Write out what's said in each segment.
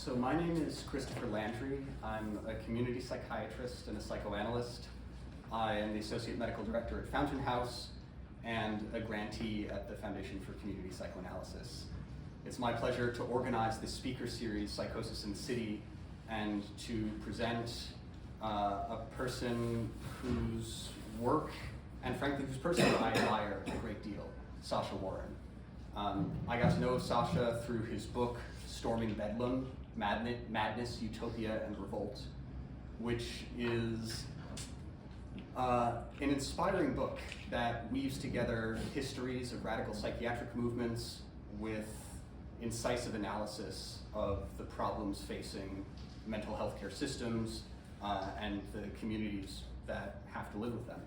So my name is Christopher Landry. I'm a community psychiatrist and a psychoanalyst. I am the associate medical director at Fountain House and a grantee at the Foundation for Community Psychoanalysis. It's my pleasure to organize this speaker series, Psychosis in the City, and to present a person whose work, and frankly whose person I admire a great deal, Sasha Warren. I got to know Sasha through his book, Storming Bedlam, Madness, Utopia, and Revolt, which is an inspiring book that weaves together histories of radical psychiatric movements with incisive analysis of the problems facing mental health care systems and the communities that have to live with them.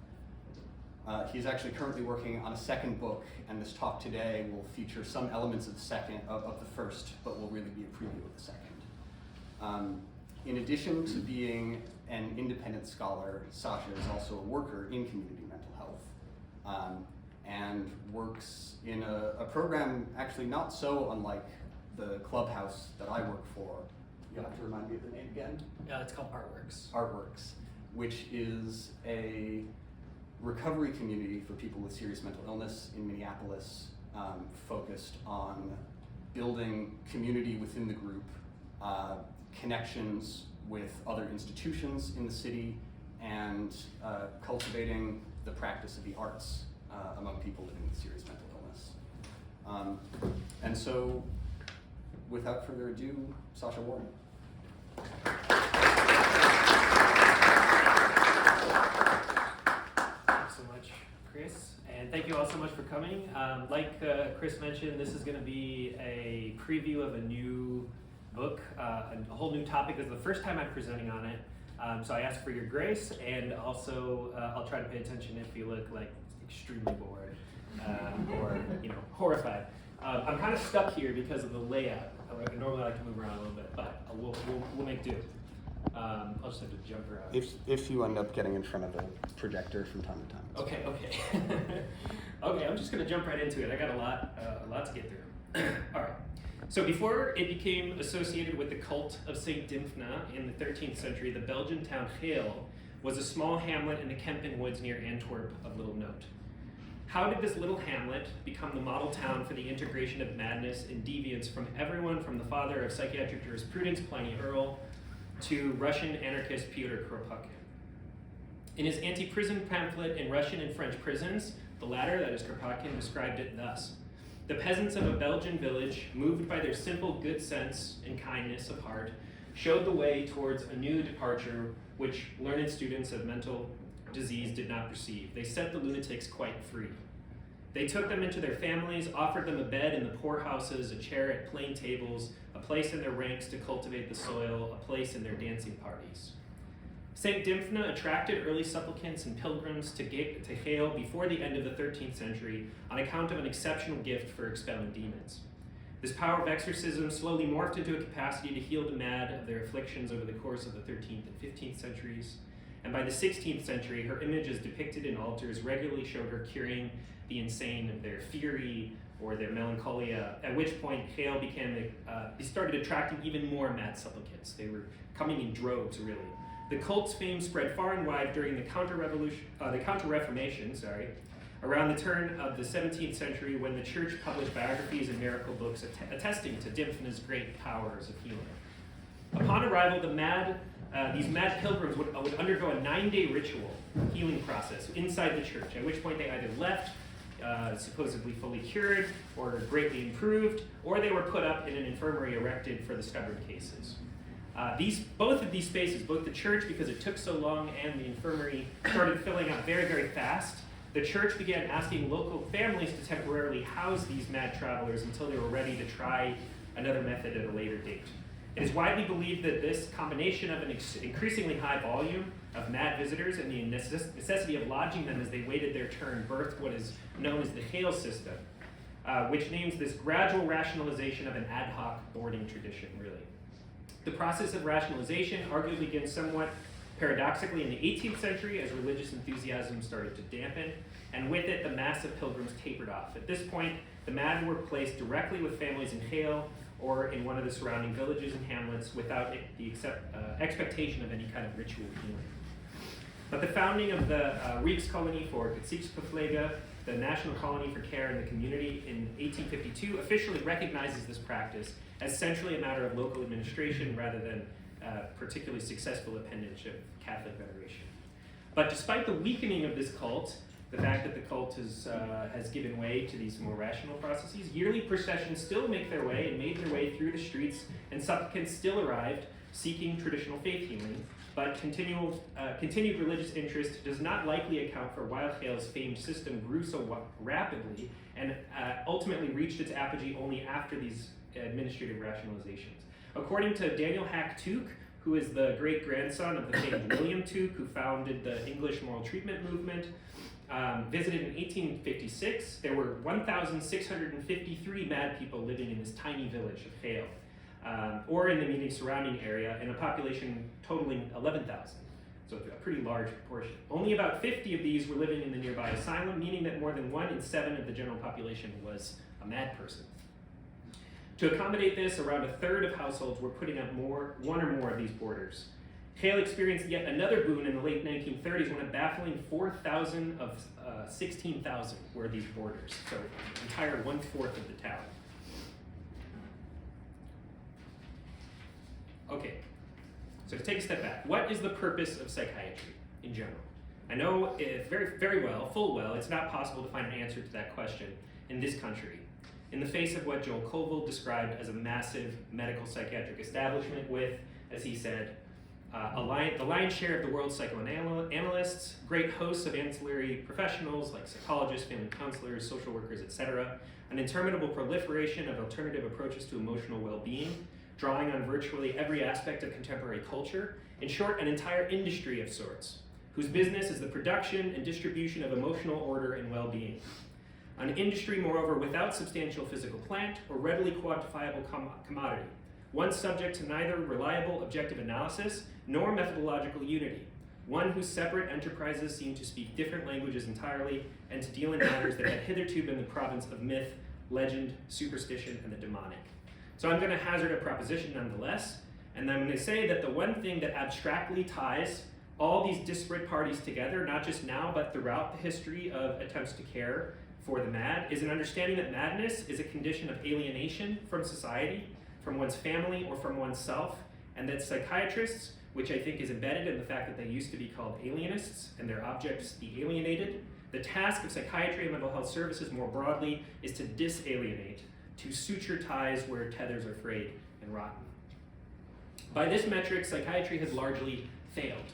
He's actually currently working on a second book, and this talk today will feature some elements of the first, but will really be a preview of the second. In addition to being an independent scholar, Sasha is also a worker in community mental health, and works in a program actually not so unlike the clubhouse that I work for. You'll have to remind me of the name again? It's called Artworks. Artworks, which is a recovery community for people with serious mental illness in Minneapolis, focused on building community within the group, connections with other institutions in the city, and cultivating the practice of the arts among people living with serious mental illness. And so, without further ado, Sasha Warren. Chris, and thank you all so much for coming. Like Chris mentioned, this is going to be a preview of a new book, a whole new topic. This is the first time I'm presenting on it, so I ask for your grace, and also I'll try to pay attention if you look like extremely bored or horrified. I'm kind of stuck here because of the layout. I normally like to move around a little bit, but we'll make do. I'll just have to jump around. If you end up getting in front of a projector from time to time. Okay. Okay, I'm just gonna jump right into it. I got a lot to get through. All right. So before it became associated with the cult of Saint Dymphna in the 13th century, the Belgian town Geel was a small hamlet in the Kempen woods near Antwerp of little note. How did this little hamlet become the model town for the integration of madness and deviance from everyone from the father of psychiatric jurisprudence, Pliny Earl, to Russian anarchist Pyotr Kropotkin? In his anti-prison pamphlet in Russian and French prisons, the latter, that is Kropotkin, described it thus: the peasants of a Belgian village, moved by their simple good sense and kindness of heart, showed the way towards a new departure which learned students of mental disease did not perceive. They set the lunatics quite free. They took them into their families, offered them a bed in the poorhouses, a chair at plain tables, a place in their ranks to cultivate the soil, a place in their dancing parties. St. Dymphna attracted early supplicants and pilgrims to Geel before the end of the 13th century on account of an exceptional gift for expelling demons. This power of exorcism slowly morphed into a capacity to heal the mad of their afflictions over the course of the 13th and 15th centuries. And by the 16th century, her image as depicted in altars regularly showed her curing the insane of their fury or their melancholia, at which point Geel started attracting even more mad supplicants. They were coming in droves, really. The cult's fame spread far and wide during the Counter-Reformation, around the turn of the 17th century, when the church published biographies and miracle books attesting to Dymphna's great powers of healing. Upon arrival, these mad pilgrims would undergo a 9-day ritual healing process inside the church, at which point they either left supposedly fully cured or greatly improved, or they were put up in an infirmary erected for the stubborn cases. Both of these spaces, both the church, because it took so long, and the infirmary, started filling up very, very fast. The church began asking local families to temporarily house these mad travelers until they were ready to try another method at a later date. It is widely believed that this combination of an increasingly high volume of mad visitors and the necessity of lodging them as they waited their turn birthed what is known as the Geel system, which names this gradual rationalization of an ad hoc boarding tradition, really. The process of rationalization arguably begins somewhat paradoxically in the 18th century as religious enthusiasm started to dampen, and with it the mass of pilgrims tapered off. At this point, the mad were placed directly with families in Geel or in one of the surrounding villages and hamlets without the expectation of any kind of ritual healing. But the founding of the Rijkskolony voor Gezichtspflege, the National Colony for Care in the Community, in 1852 officially recognizes this practice as essentially a matter of local administration rather than particularly successful appendage of Catholic veneration. But despite the weakening of this cult, the fact that the cult has given way to these more rational processes, yearly processions still make their way and made their way through the streets, and supplicants still arrived seeking traditional faith healing, but continued religious interest does not likely account for why Geel's famed system grew so rapidly and ultimately reached its apogee only after these administrative rationalizations. According to Daniel Hack Tuke, who is the great-grandson of the famed William Tuke, who founded the English moral treatment movement, visited in 1856, there were 1,653 mad people living in this tiny village of Geel, or in the immediate surrounding area, in a population totaling 11,000. So a pretty large proportion. Only about 50 of these were living in the nearby asylum, meaning that more than 1 in 7 of the general population was a mad person. To accommodate this, around a third of households were putting up one or more of these boarders. Geel experienced yet another boon in the late 1930s when a baffling 4,000 of 16,000 were these boarders, so an entire 1/4 of the town. Okay, so to take a step back, what is the purpose of psychiatry in general? I know full well, it's not possible to find an answer to that question in this country, in the face of what Joel Colville described as a massive medical psychiatric establishment with, as he said, the lion's share of the world's psychoanalysts, great hosts of ancillary professionals like psychologists, family counselors, social workers, etc., an interminable proliferation of alternative approaches to emotional well-being, drawing on virtually every aspect of contemporary culture, in short, an entire industry of sorts, whose business is the production and distribution of emotional order and well-being. An industry, moreover, without substantial physical plant or readily quantifiable commodity, one subject to neither reliable objective analysis nor methodological unity, one whose separate enterprises seem to speak different languages entirely and to deal in matters that had hitherto been the province of myth, legend, superstition, and the demonic. So I'm going to hazard a proposition nonetheless, and I'm going to say that the one thing that abstractly ties all these disparate parties together, not just now, but throughout the history of attempts to care for the mad, is an understanding that madness is a condition of alienation from society, from one's family, or from oneself, and that psychiatrists, which I think is embedded in the fact that they used to be called alienists, and their objects the alienated, the task of psychiatry and mental health services more broadly is to disalienate, to suture ties where tethers are frayed and rotten. By this metric, psychiatry has largely failed.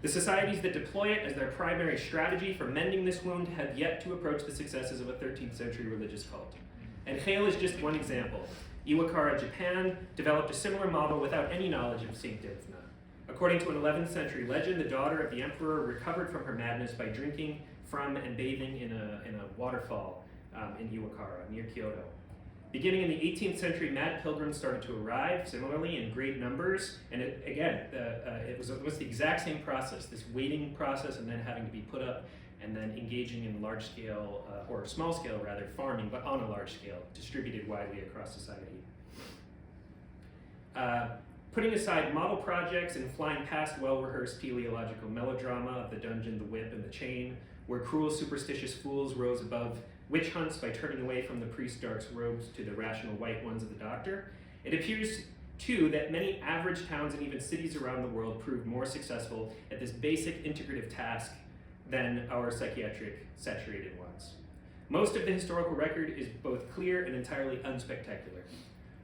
The societies that deploy it as their primary strategy for mending this wound have yet to approach the successes of a 13th century religious cult. And Geel is just one example. Iwakara, Japan, developed a similar model without any knowledge of Saint Dymphna. According to an 11th century legend, the daughter of the emperor recovered from her madness by drinking from and bathing in a waterfall in Iwakara, near Kyoto. Beginning in the 18th century, mad pilgrims started to arrive, similarly in great numbers, and it was the exact same process, this waiting process and then having to be put up and then engaging in large scale, or small scale rather, farming, but on a large scale, distributed widely across society. Putting aside model projects and flying past well-rehearsed teleological melodrama of the dungeon, the whip, and the chain, where cruel superstitious fools rose above witch hunts by turning away from the priest's dark robes to the rational white ones of the doctor, it appears too that many average towns and even cities around the world proved more successful at this basic integrative task than our psychiatric saturated ones. Most of the historical record is both clear and entirely unspectacular.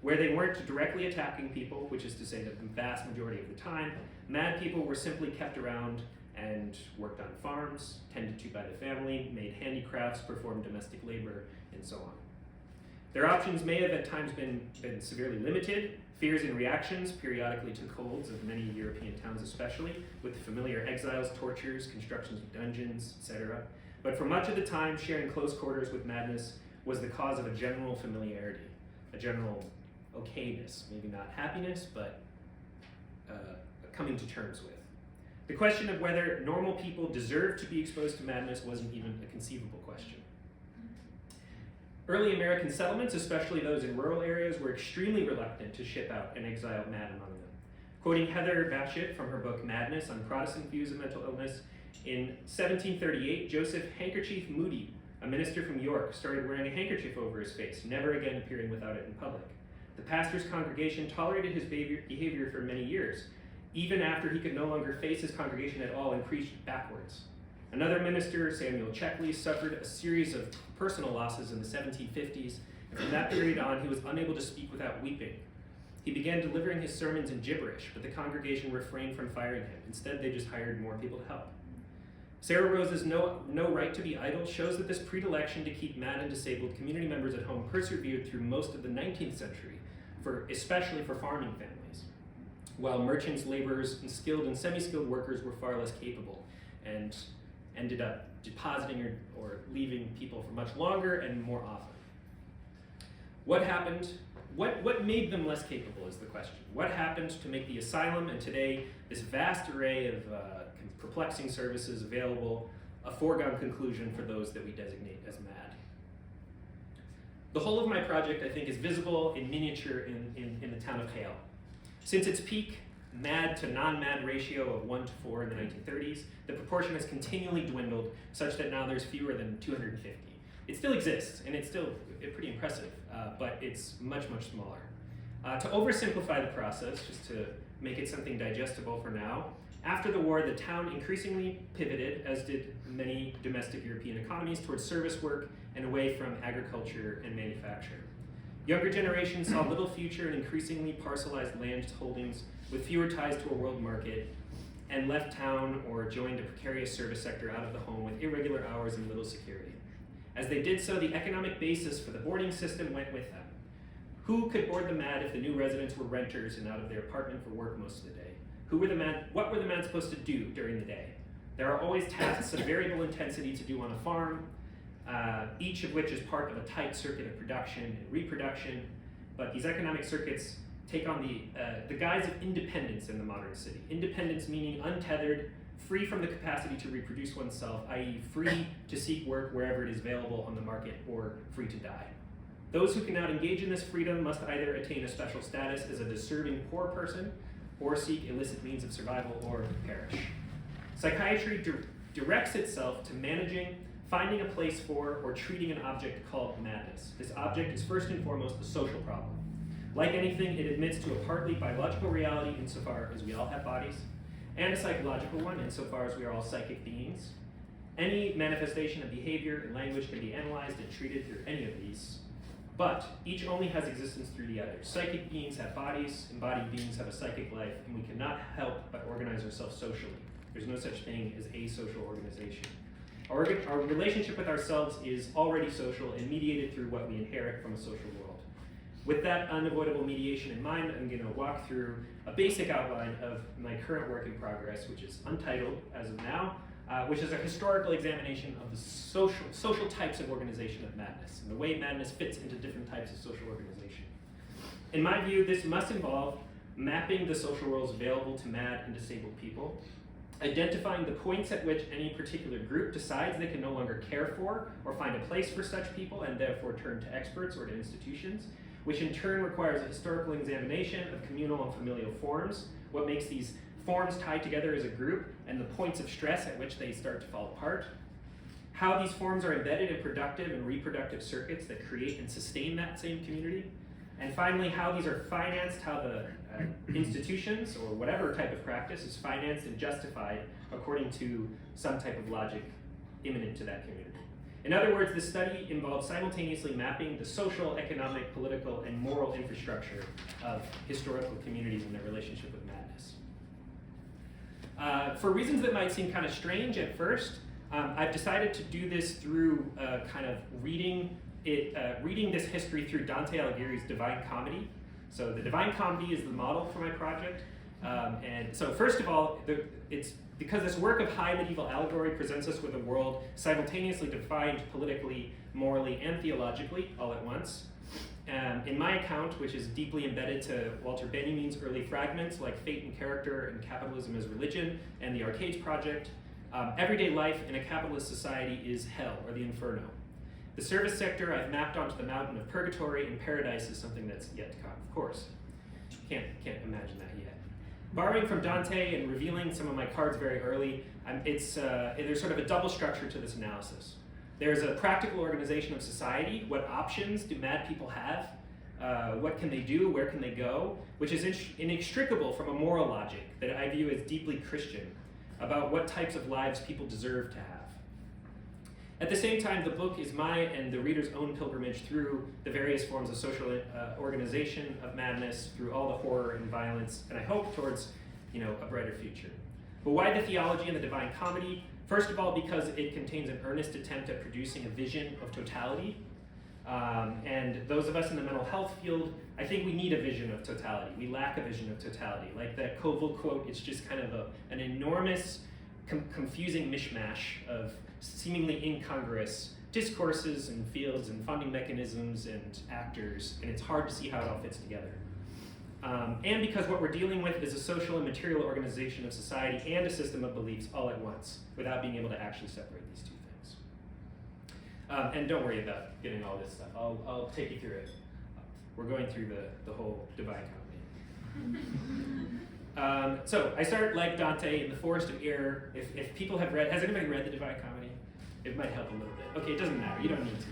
Where they weren't directly attacking people, which is to say that the vast majority of the time, mad people were simply kept around and worked on farms, tended to by the family, made handicrafts, performed domestic labor, and so on. Their options may have at times been severely limited. Fears and reactions periodically took holds of many European towns especially, with the familiar exiles, tortures, constructions of dungeons, etc. But for much of the time, sharing close quarters with madness was the cause of a general familiarity, a general okayness, maybe not happiness, but coming to terms with. The question of whether normal people deserve to be exposed to madness wasn't even a conceivable question. Early American settlements, especially those in rural areas, were extremely reluctant to ship out an exiled mad among them. Quoting Heather Batshit from her book Madness on Protestant Views of Mental Illness, in 1738, Joseph Handkerchief Moody, a minister from York, started wearing a handkerchief over his face, never again appearing without it in public. The pastor's congregation tolerated his behavior for many years, even after he could no longer face his congregation at all and preached backwards. Another minister, Samuel Checkley, suffered a series of personal losses in the 1750s, and from that period on, he was unable to speak without weeping. He began delivering his sermons in gibberish, but the congregation refrained from firing him. Instead, they just hired more people to help. Sarah Rose's No Right to be Idle shows that this predilection to keep mad and disabled community members at home persevered through most of the 19th century, especially for farming families, while merchants, laborers, and skilled and semi-skilled workers were far less capable and ended up depositing or leaving people for much longer and more often. What happened? What made them less capable is the question. What happened to make the asylum and today this vast array of perplexing services available a foregone conclusion for those that we designate as mad? The whole of my project, I think, is visible in miniature in the town of Hale. Since its peak mad to non-mad ratio of 1 to 4 in the 1930s, the proportion has continually dwindled such that now there's fewer than 250. It still exists, and it's still pretty impressive, but it's much, much smaller. To oversimplify the process, just to make it something digestible for now, after the war, the town increasingly pivoted, as did many domestic European economies, towards service work and away from agriculture and manufacture. Younger generations saw little future in increasingly parcelized land holdings with fewer ties to a world market, and left town or joined a precarious service sector out of the home with irregular hours and little security. As they did so, the economic basis for the boarding system went with them. Who could board the mad if the new residents were renters and out of their apartment for work most of the day? What were the mad supposed to do during the day? There are always tasks of variable intensity to do on a farm, each of which is part of a tight circuit of production and reproduction, but these economic circuits take on the guise of independence in the modern city. Independence meaning untethered, free from the capacity to reproduce oneself, i.e. free to seek work wherever it is available on the market, or free to die. Those who cannot engage in this freedom must either attain a special status as a deserving poor person, or seek illicit means of survival, or perish. Psychiatry directs itself to managing, finding a place for, or treating an object called madness. This object is first and foremost a social problem. Like anything, it admits to a partly biological reality insofar as we all have bodies, and a psychological one insofar as we are all psychic beings. Any manifestation of behavior and language can be analyzed and treated through any of these, but each only has existence through the other. Psychic beings have bodies, embodied beings have a psychic life, and we cannot help but organize ourselves socially. There's no such thing as asocial organization. Our relationship with ourselves is already social and mediated through what we inherit from a social world. With that unavoidable mediation in mind, I'm going to walk through a basic outline of my current work in progress, which is untitled as of now, which is a historical examination of the social types of organization of madness, and the way madness fits into different types of social organization. In my view, this must involve mapping the social roles available to mad and disabled people, identifying the points at which any particular group decides they can no longer care for or find a place for such people and therefore turn to experts or to institutions, which in turn requires a historical examination of communal and familial forms, what makes these forms tied together as a group, and the points of stress at which they start to fall apart, how these forms are embedded in productive and reproductive circuits that create and sustain that same community, and finally how these are financed, how the institutions or whatever type of practice is financed and justified according to some type of logic immanent to that community. In other words, the study involves simultaneously mapping the social, economic, political, and moral infrastructure of historical communities and their relationship with madness. For reasons that might seem kind of strange at first, I've decided to do this through kind of reading this history through Dante Alighieri's Divine Comedy. So the Divine Comedy is the model for my project. And so first of all, it's because this work of high medieval allegory presents us with a world simultaneously defined politically, morally, and theologically all at once. In my account, which is deeply embedded to Walter Benjamin's early fragments like Fate and Character and Capitalism as Religion and the Arcades Project, everyday life in a capitalist society is hell, or the inferno. The service sector I've mapped onto the mountain of purgatory, and paradise is something that's yet to come, of course. Can't imagine that yet. Borrowing from Dante and revealing some of my cards very early, there's sort of a double structure to this analysis. There's a practical organization of society. What options do mad people have? What can they do? Where can they go? Which is inextricable from a moral logic that I view as deeply Christian about what types of lives people deserve to have. At the same time, the book is my and the reader's own pilgrimage through the various forms of social organization of madness, through all the horror and violence, and I hope towards, a brighter future. But why the theology and the Divine Comedy? First of all, because it contains an earnest attempt at producing a vision of totality. And those of us in the mental health field, I think we need a vision of totality. We lack a vision of totality. Like that Koval quote, it's just kind of an enormous, confusing mishmash of seemingly incongruous discourses and fields and funding mechanisms and actors, and it's hard to see how it all fits together. And because what we're dealing with is a social and material organization of society and a system of beliefs all at once, without being able to actually separate these two things. And don't worry about getting all this stuff. I'll take you through it. We're going through the whole Divine Comedy. So I start like Dante in the Forest of Error. If people have read, has anybody read the Divine Comedy? It might help a little bit. Okay, it doesn't matter. You don't need to.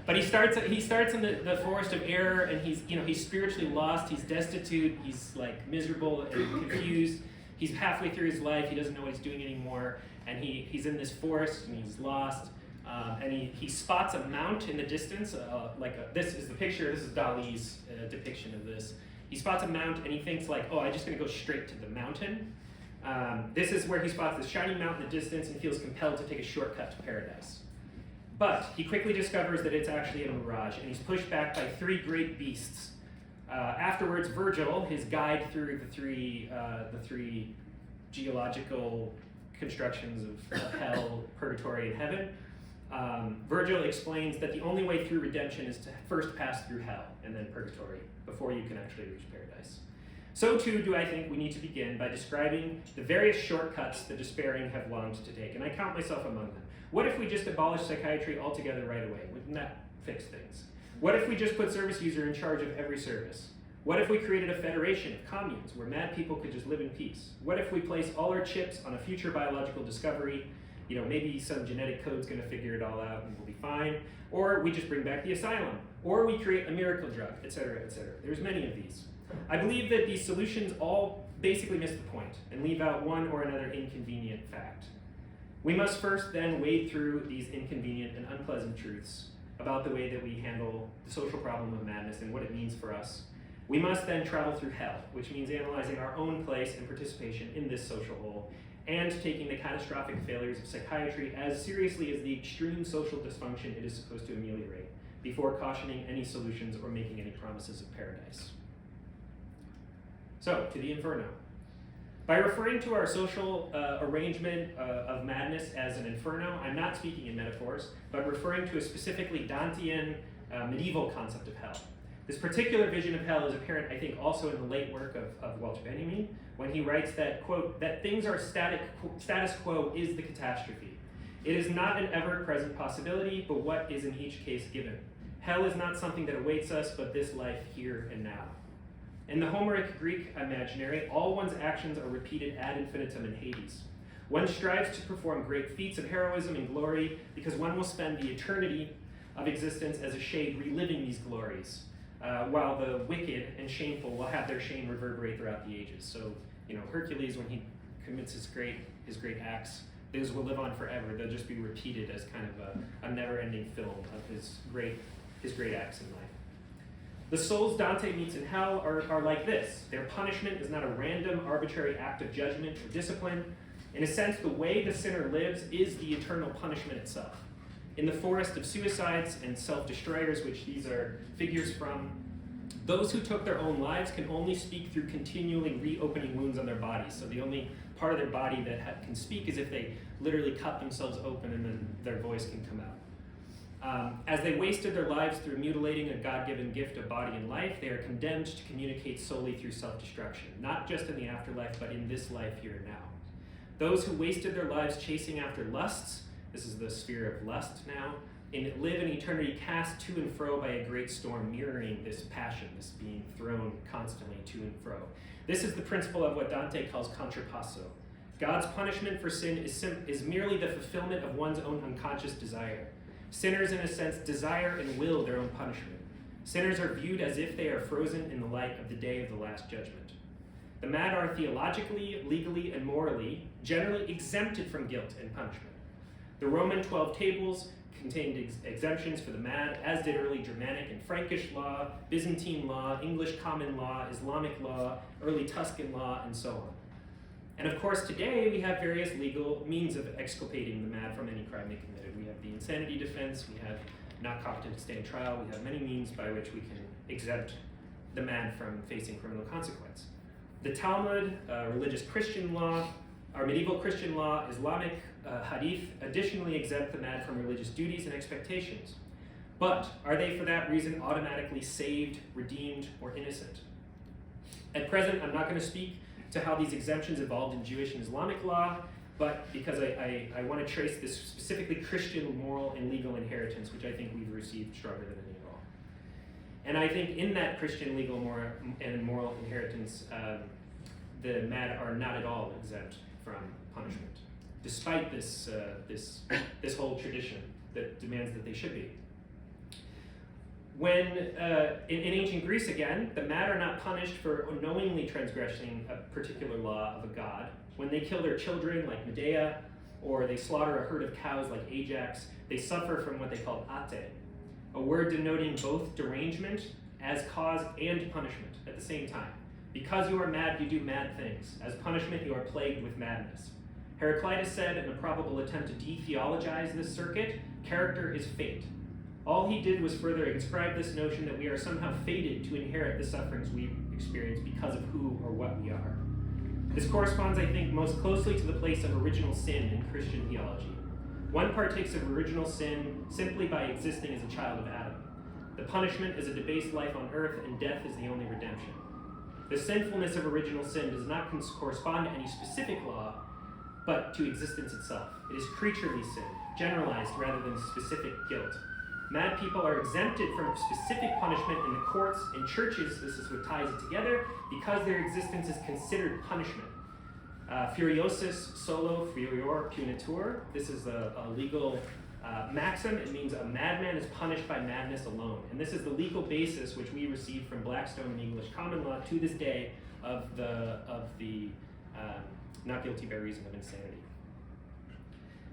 But he starts in the Forest of Error, and he's spiritually lost. He's destitute. He's like miserable and confused. He's halfway through his life. He doesn't know what he's doing anymore, and he's in this forest and he's lost. And he spots a mount in the distance. This is the picture. This is Dali's depiction of this. He spots a mount and he thinks like, oh, I'm just going to go straight to the mountain. This is where he spots this shiny mount in the distance and feels compelled to take a shortcut to paradise. But he quickly discovers that it's actually a mirage, and he's pushed back by three great beasts. Afterwards, Virgil, his guide through the three geological constructions of hell, purgatory, and heaven, Virgil explains that the only way through redemption is to first pass through hell and then purgatory before you can actually reach paradise. So too do I think we need to begin by describing the various shortcuts the despairing have longed to take, and I count myself among them. What if we just abolished psychiatry altogether right away? Wouldn't that fix things? What if we just put service user in charge of every service? What if we created a federation of communes where mad people could just live in peace? What if we place all our chips on a future biological discovery? Maybe some genetic code's gonna figure it all out and we'll be fine. Or we just bring back the asylum. Or we create a miracle drug, etc., etc. There's many of these. I believe that these solutions all basically miss the point and leave out one or another inconvenient fact. We must first then wade through these inconvenient and unpleasant truths about the way that we handle the social problem of madness and what it means for us. We must then travel through hell, which means analyzing our own place and participation in this social whole, and taking the catastrophic failures of psychiatry as seriously as the extreme social dysfunction it is supposed to ameliorate, before cautioning any solutions or making any promises of paradise. So, to the inferno. By referring to our social arrangement of madness as an inferno, I'm not speaking in metaphors, but referring to a specifically Dantean medieval concept of hell. This particular vision of hell is apparent, I think, also in the late work of Walter Benjamin, when he writes that, quote, that things are status quo is the catastrophe. It is not an ever-present possibility, but what is in each case given. Hell is not something that awaits us, but this life here and now. In the Homeric Greek imaginary, all one's actions are repeated ad infinitum in Hades. One strives to perform great feats of heroism and glory because one will spend the eternity of existence as a shade reliving these glories, while the wicked and shameful will have their shame reverberate throughout the ages. So, Hercules, when he commits his great acts, those will live on forever. They'll just be repeated as kind of a never-ending film of his great acts in life. The souls Dante meets in hell are like this. Their punishment is not a random, arbitrary act of judgment or discipline. In a sense, the way the sinner lives is the eternal punishment itself. In the forest of suicides and self-destroyers, which these are figures from, those who took their own lives can only speak through continually reopening wounds on their bodies. So the only part of their body that can speak is if they literally cut themselves open and then their voice can come out. As they wasted their lives through mutilating a God-given gift of body and life, they are condemned to communicate solely through self-destruction, not just in the afterlife, but in this life here and now. Those who wasted their lives chasing after lusts, this is the sphere of lust now, live in eternity cast to and fro by a great storm, mirroring this passion, this being thrown constantly to and fro. This is the principle of what Dante calls contrapasso. God's punishment for sin is merely the fulfillment of one's own unconscious desire. Sinners, in a sense, desire and will their own punishment. Sinners are viewed as if they are frozen in the light of the day of the last judgment. The mad are theologically, legally, and morally generally exempted from guilt and punishment. The Roman 12 tables contained exemptions for the mad, as did early Germanic and Frankish law, Byzantine law, English common law, Islamic law, early Tuscan law, and so on. And of course, today we have various legal means of exculpating the mad from any crime they committed. We have the insanity defense, we have not competent to stand trial, we have many means by which we can exempt the mad from facing criminal consequence. The Talmud, religious Christian law, our medieval Christian law, Islamic hadith additionally exempt the mad from religious duties and expectations. But are they for that reason automatically saved, redeemed, or innocent? At present, I'm not going to speak to how these exemptions evolved in Jewish and Islamic law, but because I want to trace this specifically Christian moral and legal inheritance, which I think we've received stronger than any of all. And I think in that Christian legal and moral inheritance, the mad are not at all exempt from punishment, despite this whole tradition that demands that they should be. When, in ancient Greece again, the mad are not punished for unknowingly transgressing a particular law of a god. When they kill their children, like Medea, or they slaughter a herd of cows, like Ajax, they suffer from what they call ate, a word denoting both derangement as cause and punishment at the same time. Because you are mad, you do mad things. As punishment, you are plagued with madness. Heraclitus said, in a probable attempt to de-theologize this circuit, character is fate. All he did was further inscribe this notion that we are somehow fated to inherit the sufferings we experience because of who or what we are. This corresponds, I think, most closely to the place of original sin in Christian theology. One partakes of original sin simply by existing as a child of Adam. The punishment is a debased life on earth, and death is the only redemption. The sinfulness of original sin does not correspond to any specific law, but to existence itself. It is creaturely sin, generalized rather than specific guilt. Mad people are exempted from specific punishment in the courts and churches, this is what ties it together, because their existence is considered punishment. Furiosus solo furior punitur. This is a legal maxim. It means a madman is punished by madness alone. And this is the legal basis which we received from Blackstone and English common law to this day of the not guilty by reason of insanity.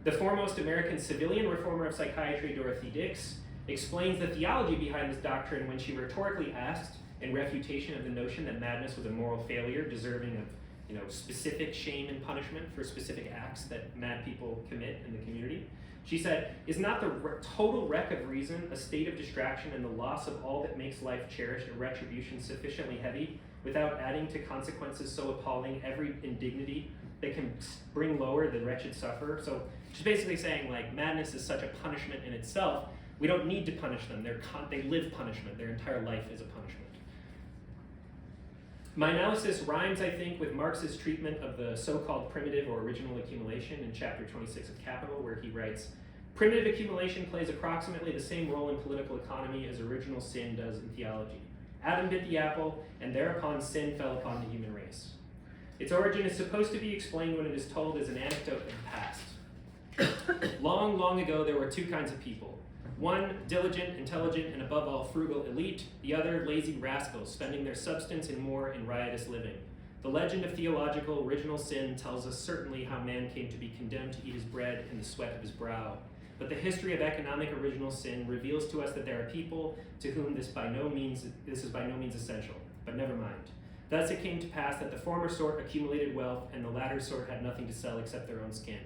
The foremost American civilian reformer of psychiatry, Dorothy Dix, explains the theology behind this doctrine when she rhetorically asked, in refutation of the notion that madness was a moral failure deserving of specific shame and punishment for specific acts that mad people commit in the community. She said, "Is not the total wreck of reason a state of distraction and the loss of all that makes life cherished a retribution sufficiently heavy without adding to consequences so appalling every indignity that can bring lower the wretched sufferer?" So she's basically saying, like, madness is such a punishment in itself, we don't need to punish them. They live punishment. Their entire life is a punishment. My analysis rhymes, I think, with Marx's treatment of the so-called primitive or original accumulation in chapter 26 of Capital, where he writes, "Primitive accumulation plays approximately the same role in political economy as original sin does in theology. Adam bit the apple, and thereupon sin fell upon the human race. Its origin is supposed to be explained when it is told as an anecdote of the past. Long, long ago, there were two kinds of people. One, diligent, intelligent, and above all, frugal elite. The other, lazy rascals, spending their substance in more and riotous living. The legend of theological original sin tells us certainly how man came to be condemned to eat his bread in the sweat of his brow. But the history of economic original sin reveals to us that there are people to whom this is by no means essential. But never mind. Thus it came to pass that the former sort accumulated wealth, and the latter sort had nothing to sell except their own skin.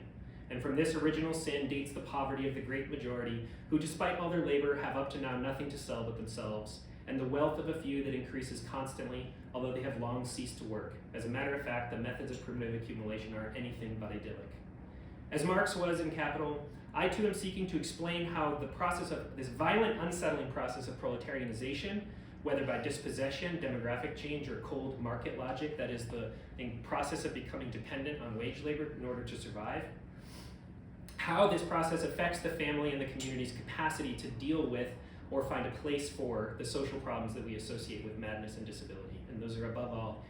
And from this original sin dates the poverty of the great majority, who despite all their labor have up to now nothing to sell but themselves, and the wealth of a few that increases constantly, although they have long ceased to work. As a matter of fact, the methods of primitive accumulation are anything but idyllic." As Marx was in Capital, I too am seeking to explain how the process of this violent, unsettling process of proletarianization, whether by dispossession, demographic change, or cold market logic, that is the process of becoming dependent on wage labor in order to survive, how this process affects the family and the community's capacity to deal with or find a place for the social problems that we associate with madness and disability. And those are above all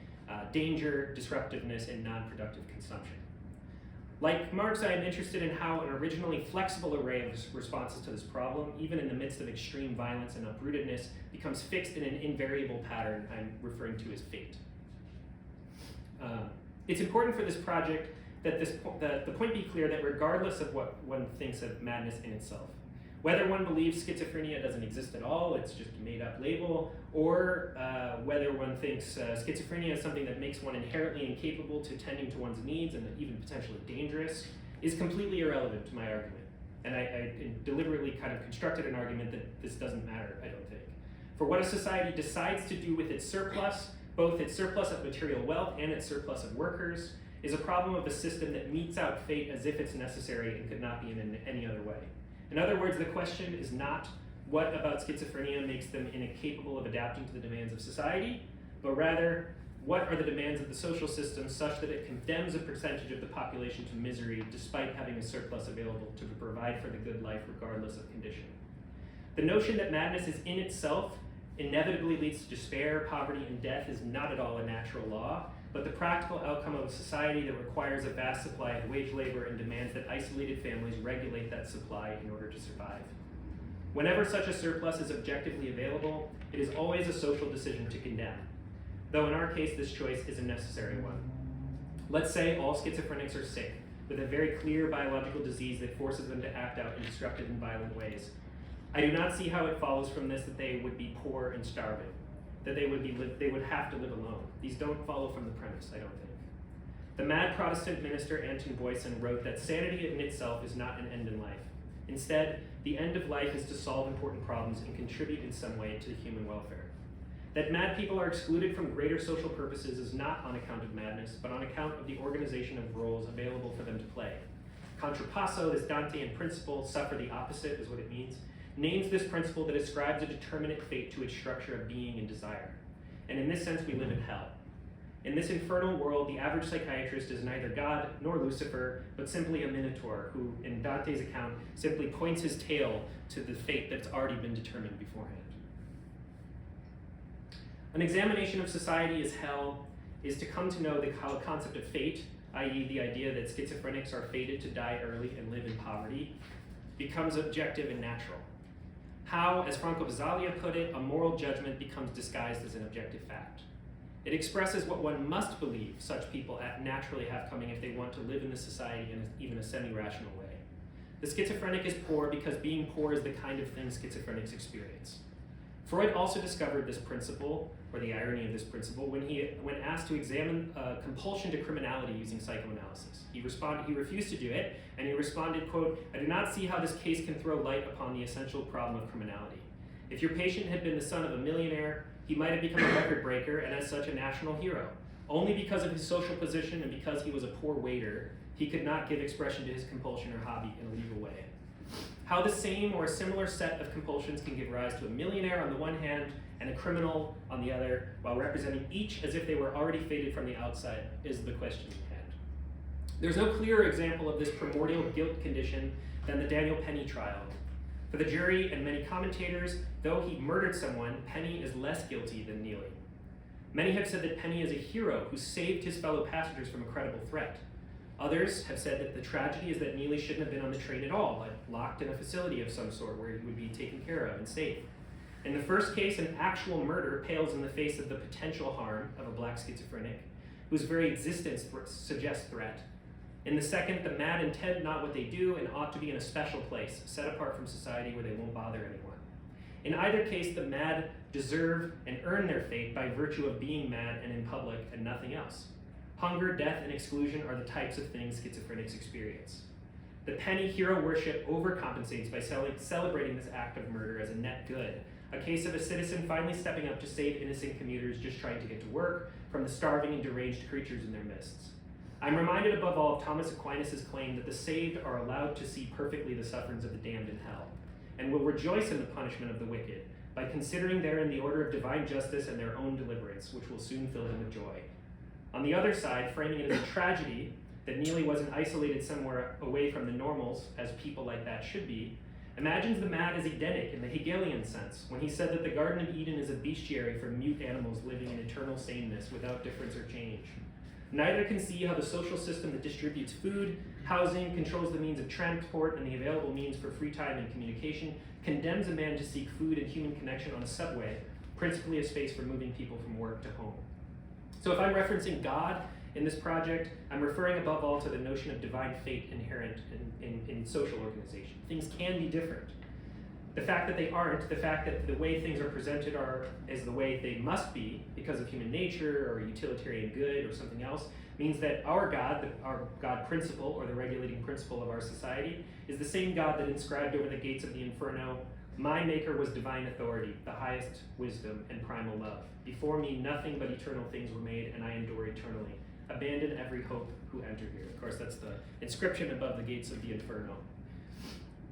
danger, disruptiveness, and non-productive consumption. Like Marx, I am interested in how an originally flexible array of responses to this problem, even in the midst of extreme violence and uprootedness, becomes fixed in an invariable pattern I'm referring to as fate. It's important for this project that the point be clear that regardless of what one thinks of madness in itself, whether one believes schizophrenia doesn't exist at all, it's just a made-up label, or whether one thinks schizophrenia is something that makes one inherently incapable to tending to one's needs and even potentially dangerous, is completely irrelevant to my argument. And I deliberately kind of constructed an argument that this doesn't matter, I don't think. For what a society decides to do with its surplus, both its surplus of material wealth and its surplus of workers, is a problem of a system that metes out fate as if it's necessary and could not be in any other way. In other words, the question is not what about schizophrenia makes them incapable of adapting to the demands of society, but rather, what are the demands of the social system such that it condemns a percentage of the population to misery despite having a surplus available to provide for the good life regardless of condition. The notion that madness is in itself inevitably leads to despair, poverty, and death is not at all a natural law, but the practical outcome of a society that requires a vast supply of wage labor and demands that isolated families regulate that supply in order to survive. Whenever such a surplus is objectively available, it is always a social decision to condemn, though in our case this choice is a necessary one. Let's say all schizophrenics are sick, with a very clear biological disease that forces them to act out in destructive and violent ways. I do not see how it follows from this that they would be poor and starving, that they would have to live alone. These don't follow from the premise, I don't think. The mad Protestant minister Anton Boyson wrote that sanity in itself is not an end in life. Instead, the end of life is to solve important problems and contribute in some way to the human welfare. That mad people are excluded from greater social purposes is not on account of madness, but on account of the organization of roles available for them to play. Contrapasso, this Dantean principle, suffer the opposite is what it means, names this principle that ascribes a determinate fate to its structure of being and desire. And in this sense, we live in hell. In this infernal world, the average psychiatrist is neither God nor Lucifer, but simply a minotaur who, in Dante's account, simply points his tail to the fate that's already been determined beforehand. An examination of society as hell is to come to know the concept of fate, i.e. the idea that schizophrenics are fated to die early and live in poverty, becomes objective and natural. How, as Franco Basaglia put it, a moral judgment becomes disguised as an objective fact. It expresses what one must believe such people naturally have coming if they want to live in this society in even a semi-rational way. The schizophrenic is poor because being poor is the kind of thing schizophrenics experience. Freud also discovered this principle, or the irony of this principle, when asked to examine compulsion to criminality using psychoanalysis. He refused to do it, and he responded, quote, "I do not see how this case can throw light upon the essential problem of criminality. If your patient had been the son of a millionaire, he might have become a record breaker and as such a national hero. Only because of his social position and because he was a poor waiter, he could not give expression to his compulsion or hobby in a legal way. How the same or a similar set of compulsions can give rise to a millionaire on the one hand and a criminal on the other, while representing each as if they were already fated from the outside, is the question at hand." There's no clearer example of this primordial guilt condition than the Daniel Penny trial. For the jury and many commentators, though he murdered someone, Penny is less guilty than Neely. Many have said that Penny is a hero who saved his fellow passengers from a credible threat. Others have said that the tragedy is that Neely shouldn't have been on the train at all, but locked in a facility of some sort where he would be taken care of and safe. In the first case, an actual murder pales in the face of the potential harm of a black schizophrenic, whose very existence suggests threat. In the second, the mad intend not what they do and ought to be in a special place, set apart from society where they won't bother anyone. In either case, the mad deserve and earn their fate by virtue of being mad and in public and nothing else. Hunger, death, and exclusion are the types of things schizophrenics experience. The Penny hero worship overcompensates by celebrating this act of murder as a net good, a case of a citizen finally stepping up to save innocent commuters just trying to get to work from the starving and deranged creatures in their midst. I'm reminded above all of Thomas Aquinas' claim that the saved are allowed to see perfectly the sufferings of the damned in hell, and will rejoice in the punishment of the wicked, by considering therein the order of divine justice and their own deliverance, which will soon fill them with joy. On the other side, framing it as a tragedy, that Neely wasn't isolated somewhere away from the normals, as people like that should be, imagines the mad as Edenic in the Hegelian sense, when he said that the Garden of Eden is a bestiary for mute animals living in eternal sameness without difference or change. Neither can see how the social system that distributes food, housing, controls the means of transport, and the available means for free time and communication, condemns a man to seek food and human connection on a subway, principally a space for moving people from work to home. So if I'm referencing God in this project, I'm referring above all to the notion of divine fate inherent in social organization. Things can be different. The fact that they aren't, the fact that the way things are presented is the way they must be because of human nature or utilitarian good or something else, means that our God principle, or the regulating principle of our society, is the same God that inscribed over the gates of the inferno, "My maker was divine authority, the highest wisdom and primal love. Before me nothing but eternal things were made, and I endure eternally. Abandon every hope who enter here." Of course, that's the inscription above the gates of the inferno.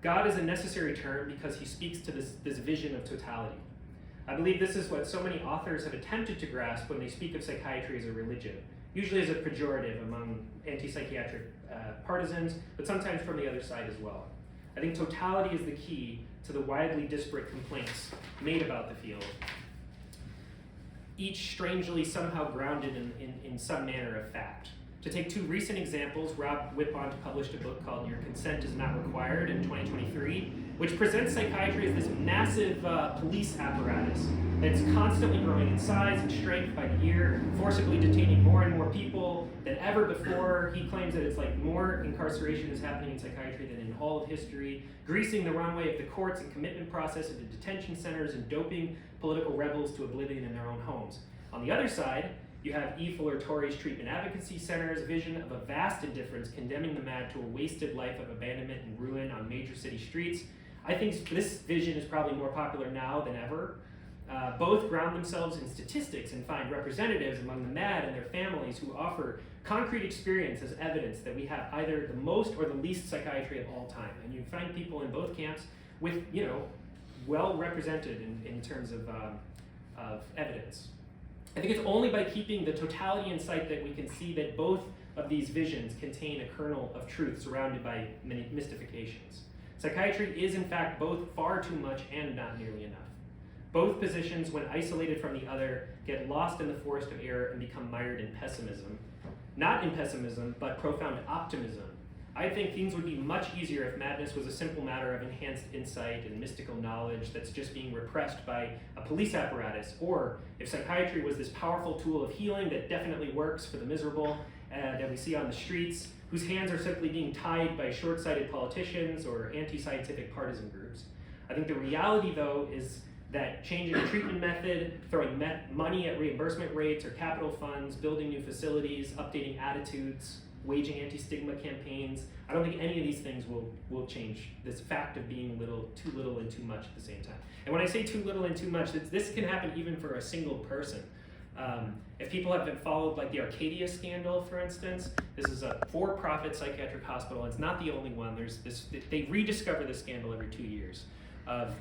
God is a necessary term because he speaks to this vision of totality. I believe this is what so many authors have attempted to grasp when they speak of psychiatry as a religion, usually as a pejorative among anti-psychiatric partisans, but sometimes from the other side as well. I think totality is the key to the widely disparate complaints made about the field, each strangely somehow grounded in some manner of fact. To take two recent examples, Rob Whitbond published a book called Your Consent is Not Required in 2023, which presents psychiatry as this massive police apparatus that's constantly growing in size and strength by the year, forcibly detaining more and more people than ever before. He claims that it's like more incarceration is happening in psychiatry than in all of history, greasing the runway of the courts and commitment process into detention centers and doping political rebels to oblivion in their own homes. On the other side, you have E. Fuller Torrey's Treatment Advocacy Center's vision of a vast indifference condemning the mad to a wasted life of abandonment and ruin on major city streets. I think this vision is probably more popular now than ever. Both ground themselves in statistics and find representatives among the mad and their families who offer concrete experience as evidence that we have either the most or the least psychiatry of all time. And you find people in both camps with, well represented in terms of evidence. I think it's only by keeping the totality in sight that we can see that both of these visions contain a kernel of truth surrounded by many mystifications. Psychiatry is in fact both far too much and not nearly enough. Both positions, when isolated from the other, get lost in the forest of error and become mired in pessimism. Not in pessimism, but profound optimism. I think things would be much easier if madness was a simple matter of enhanced insight and mystical knowledge that's just being repressed by a police apparatus, or if psychiatry was this powerful tool of healing that definitely works for the miserable that we see on the streets, whose hands are simply being tied by short-sighted politicians or anti-scientific partisan groups. I think the reality, though, is that changing the treatment method, throwing money at reimbursement rates or capital funds, building new facilities, updating attitudes, waging anti-stigma campaigns, I don't think any of these things will change this fact of being too little and too much at the same time. And when I say too little and too much, this can happen even for a single person. If people have been followed, like the Arcadia scandal, for instance, this is a for-profit psychiatric hospital, and it's not the only one. They rediscover this scandal every 2 years of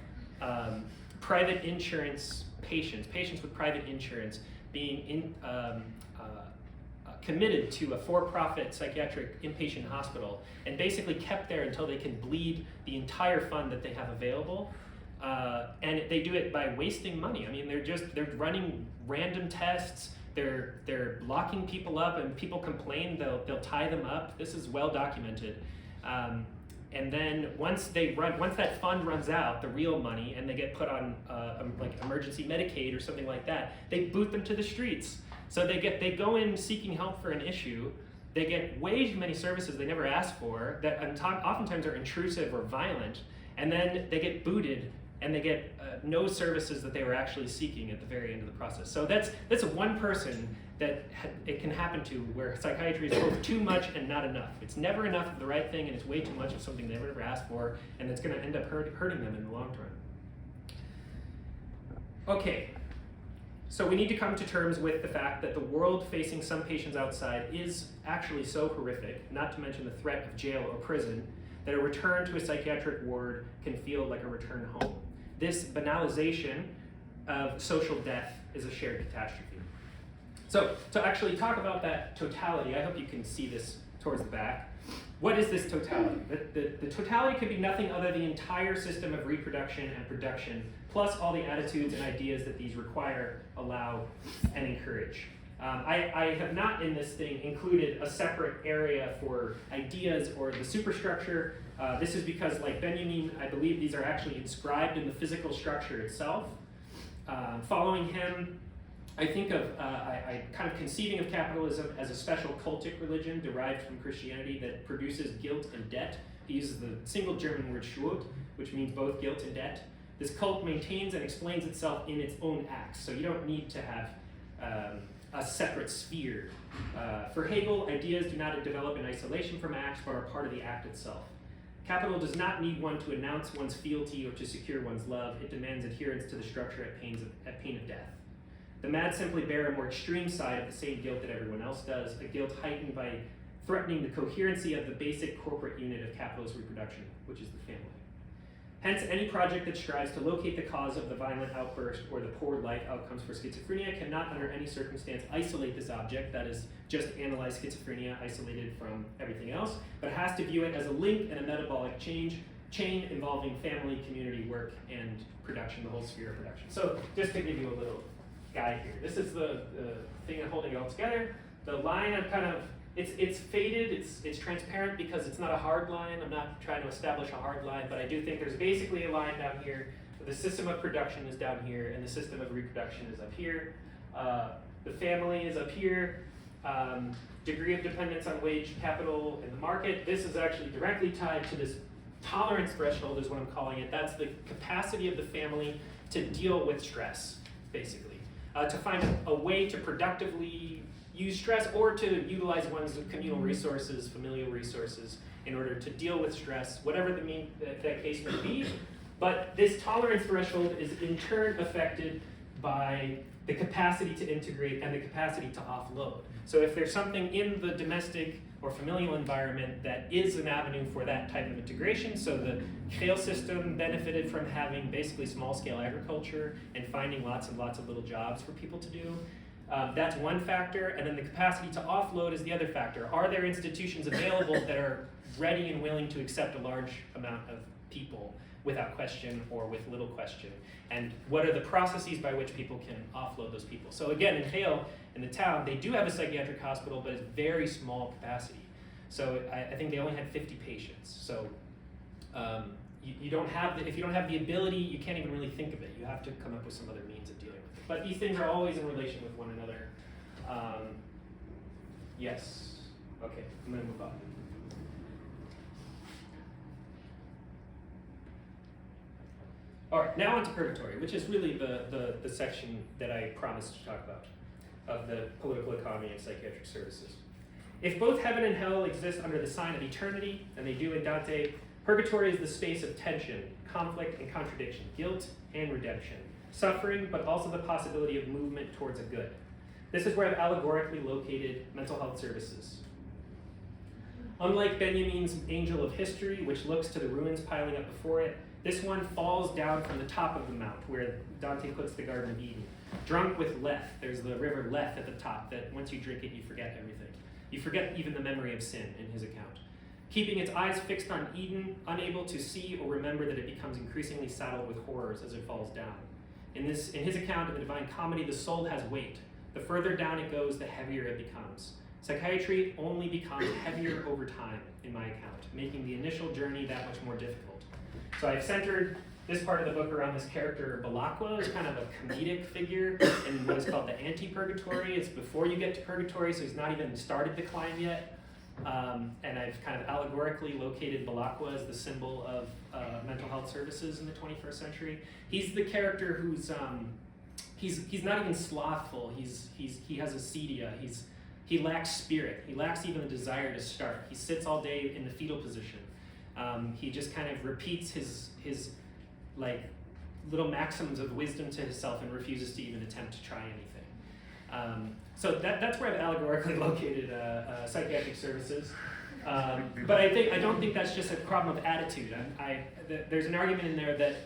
private insurance patients with private insurance being committed to a for-profit psychiatric inpatient hospital and basically kept there until they can bleed the entire fund that they have available. And they do it by wasting money. I mean, they're running random tests. They're locking people up, and people complain. They'll tie them up. This is well documented. And then once that fund runs out, the real money, and they get put on like emergency Medicaid or something like that, they boot them to the streets. So they go in seeking help for an issue. They get way too many services they never asked for that oftentimes are intrusive or violent, and then they get booted and they get no services that they were actually seeking at the very end of the process. So that's one person that it can happen to, where psychiatry is both too much and not enough. It's never enough of the right thing, and it's way too much of something they never asked for, and it's going to end up hurting them in the long term. Okay. So we need to come to terms with the fact that the world facing some patients outside is actually so horrific, not to mention the threat of jail or prison, that a return to a psychiatric ward can feel like a return home. This banalization of social death is a shared catastrophe. So to actually talk about that totality, I hope you can see this towards the back. What is this totality? The totality could be nothing other than the entire system of reproduction and production, plus all the attitudes and ideas that these require, allow, and encourage. I have not in this thing included a separate area for ideas or the superstructure. This is because, like Benjamin, I believe these are actually inscribed in the physical structure itself. Following him, I think of, I kind of conceiving of capitalism as a special cultic religion derived from Christianity that produces guilt and debt. He uses the single German word Schuld, which means both guilt and debt. This cult maintains and explains itself in its own acts, so you don't need to have a separate sphere. For Hegel, ideas do not develop in isolation from acts, but are part of the act itself. Capital does not need one to announce one's fealty or to secure one's love. It demands adherence to the structure at pain of death. The mad simply bear a more extreme side of the same guilt that everyone else does, a guilt heightened by threatening the coherency of the basic corporate unit of capitalist reproduction, which is the family. Hence, any project that strives to locate the cause of the violent outburst or the poor life outcomes for schizophrenia cannot under any circumstance isolate this object, that is, just analyze schizophrenia isolated from everything else, but has to view it as a link and a metabolic chain involving family, community, work, and production, the whole sphere of production. So just to give you a little guide here. This is the thing I'm holding it all together. The line I'm kind of, it's faded, it's transparent because it's not a hard line. I'm not trying to establish a hard line, but I do think there's basically a line down here. The system of production is down here, and the system of reproduction is up here. The family is up here. Degree of dependence on wage, capital, and the market. This is actually directly tied to this tolerance threshold is what I'm calling it. That's the capacity of the family to deal with stress, basically. To find a way to productively use stress or to utilize one's communal resources, familial resources, in order to deal with stress, whatever that case may be. But this tolerance threshold is in turn affected by the capacity to integrate and the capacity to offload. So if there's something in the domestic or familial environment that is an avenue for that type of integration, so the Kale system benefited from having basically small-scale agriculture and finding lots and lots of little jobs for people to do. That's one factor, and then the capacity to offload is the other factor. Are there institutions available that are ready and willing to accept a large amount of people without question or with little question? And what are the processes by which people can offload those people? So again, in Hale, in the town, they do have a psychiatric hospital, but it's very small capacity. So I think they only had 50 patients. So you don't have if you don't have the ability, you can't even really think of it. You have to come up with some other means of dealing with it. But these things are always in relation with one another. Yes. Okay, I'm going to move on. All right, now on to purgatory, which is really the section that I promised to talk about of the political economy and psychiatric services. If both heaven and hell exist under the sign of eternity, and they do in Dante, purgatory is the space of tension, conflict, and contradiction, guilt and redemption, suffering, but also the possibility of movement towards a good. This is where I've allegorically located mental health services. Unlike Benjamin's Angel of History, which looks to the ruins piling up before it, this one falls down from the top of the mount, where Dante puts the Garden of Eden. Drunk with Lethe, there's the river Lethe at the top, that once you drink it, you forget everything. You forget even the memory of sin in his account. Keeping its eyes fixed on Eden, unable to see or remember that it becomes increasingly saddled with horrors as it falls down. In his account of the Divine Comedy, the soul has weight. The further down it goes, the heavier it becomes. Psychiatry only becomes heavier over time, in my account, making the initial journey that much more difficult. So I've centered this part of the book around this character, Belacqua, is kind of a comedic figure in what is called the anti-purgatory. It's before you get to purgatory, so he's not even started the climb yet. And I've kind of allegorically located Belacqua as the symbol of mental health services in the 21st century. He's the character who's he's not even slothful. He has acedia. He lacks spirit. He lacks even the desire to start. He sits all day in the fetal position. He just kind of repeats his like little maxims of wisdom to himself and refuses to even attempt to try anything. So that's where I've allegorically located psychiatric services. But I don't think that's just a problem of attitude. There's an argument in there that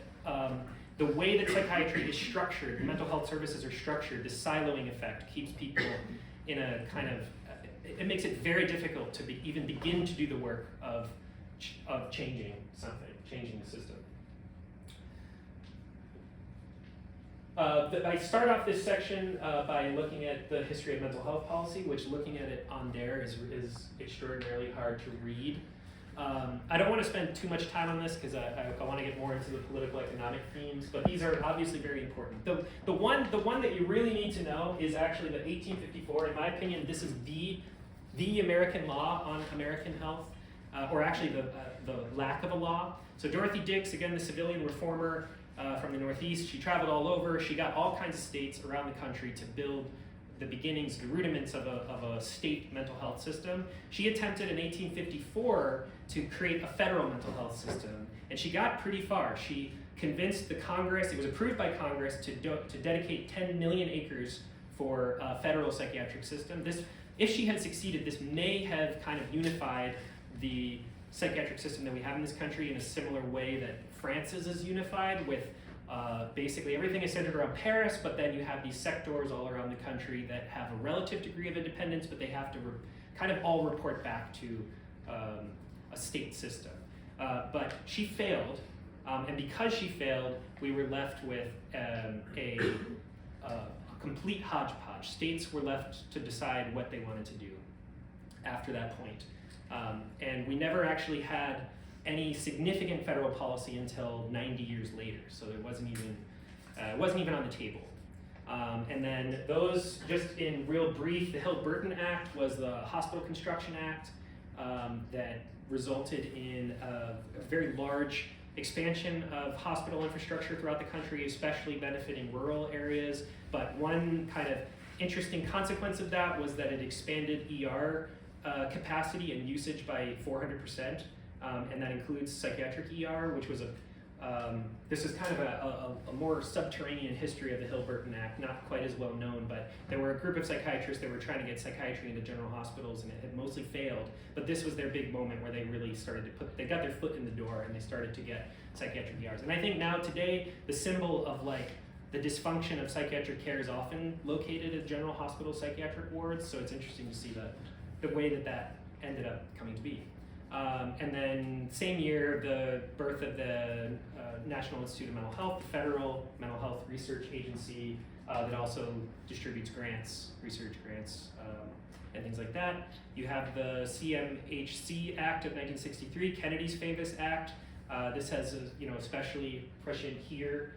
the way that psychiatry is structured, mental health services are structured, this siloing effect keeps people in a kind of it makes it very difficult to even begin to do the work of changing something, changing the system. I start off this section by looking at the history of mental health policy, which looking at it on there is extraordinarily hard to read. I don't want to spend too much time on this because I want to get more into the political economic themes, but these are obviously very important. The one that you really need to know is actually the 1854. In my opinion, this is the American law on American health, or actually the lack of a law. So Dorothy Dix, again, the civilian reformer from the Northeast, she traveled all over. She got all kinds of states around the country to build the beginnings, the rudiments of a state mental health system. She attempted in 1854 to create a federal mental health system, and she got pretty far. She convinced the Congress, it was approved by Congress to dedicate 10 million acres for a federal psychiatric system. If she had succeeded, this may have kind of unified the psychiatric system that we have in this country in a similar way that France's is unified, with basically everything is centered around Paris, but then you have these sectors all around the country that have a relative degree of independence, but they have to kind of all report back to a state system. But she failed, and because she failed, we were left with a complete hodgepodge. States were left to decide what they wanted to do after that point. And we never actually had any significant federal policy until 90 years later, so it wasn't even on the table. And then those, just in real brief, the Hill-Burton Act was the Hospital Construction Act that resulted in a very large expansion of hospital infrastructure throughout the country, especially benefiting rural areas. But one kind of interesting consequence of that was that it expanded ER capacity and usage by 400%, and that includes psychiatric ER, which was this is kind of a more subterranean history of the Hill-Burton Act, not quite as well known, but there were a group of psychiatrists that were trying to get psychiatry into general hospitals, and it had mostly failed, but this was their big moment where they really started to they got their foot in the door and they started to get psychiatric ERs. And I think now today, the symbol of like the dysfunction of psychiatric care is often located at general hospital psychiatric wards, so it's interesting to see the way that ended up coming to be. And then same year, the birth of the National Institute of Mental Health, the federal mental health research agency that also distributes grants, research grants, and things like that. You have the CMHC Act of 1963, Kennedy's famous act. This has, especially prescient here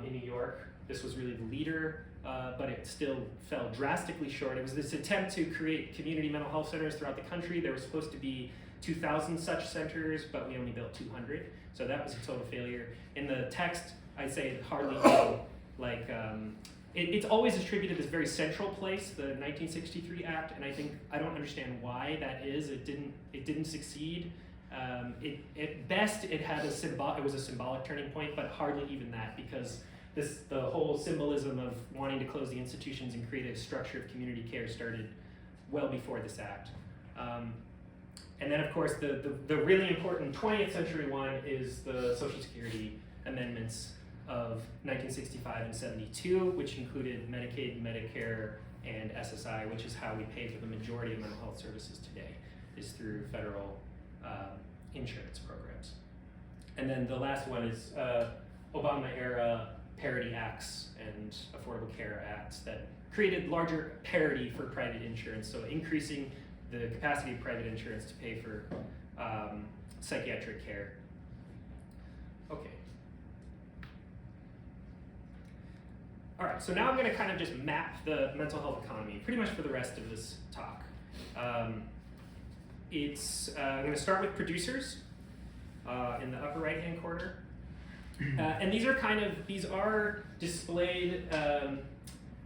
in New York. This was really the leader, but it still fell drastically short. It was this attempt to create community mental health centers throughout the country. There were supposed to be 2,000 such centers, but we only built 200, so that was a total failure. In the text, I'd say hardly any, it's always attributed this very central place, the 1963 Act, and I don't understand why that is. It didn't succeed. At best, it was a symbolic turning point, but hardly even that, because the whole symbolism of wanting to close the institutions and create a structure of community care started well before this act. And then, of course, the really important 20th century one is the Social Security amendments of 1965 and 72, which included Medicaid, Medicare, and SSI, which is how we pay for the majority of mental health services today, is through federal insurance programs. And then the last one is Obama-era parity acts and Affordable Care Acts that created larger parity for private insurance, so increasing the capacity of private insurance to pay for psychiatric care. Okay. All right, so now I'm gonna kind of just map the mental health economy pretty much for the rest of this talk. I'm gonna start with producers in the upper right-hand corner. And these are displayed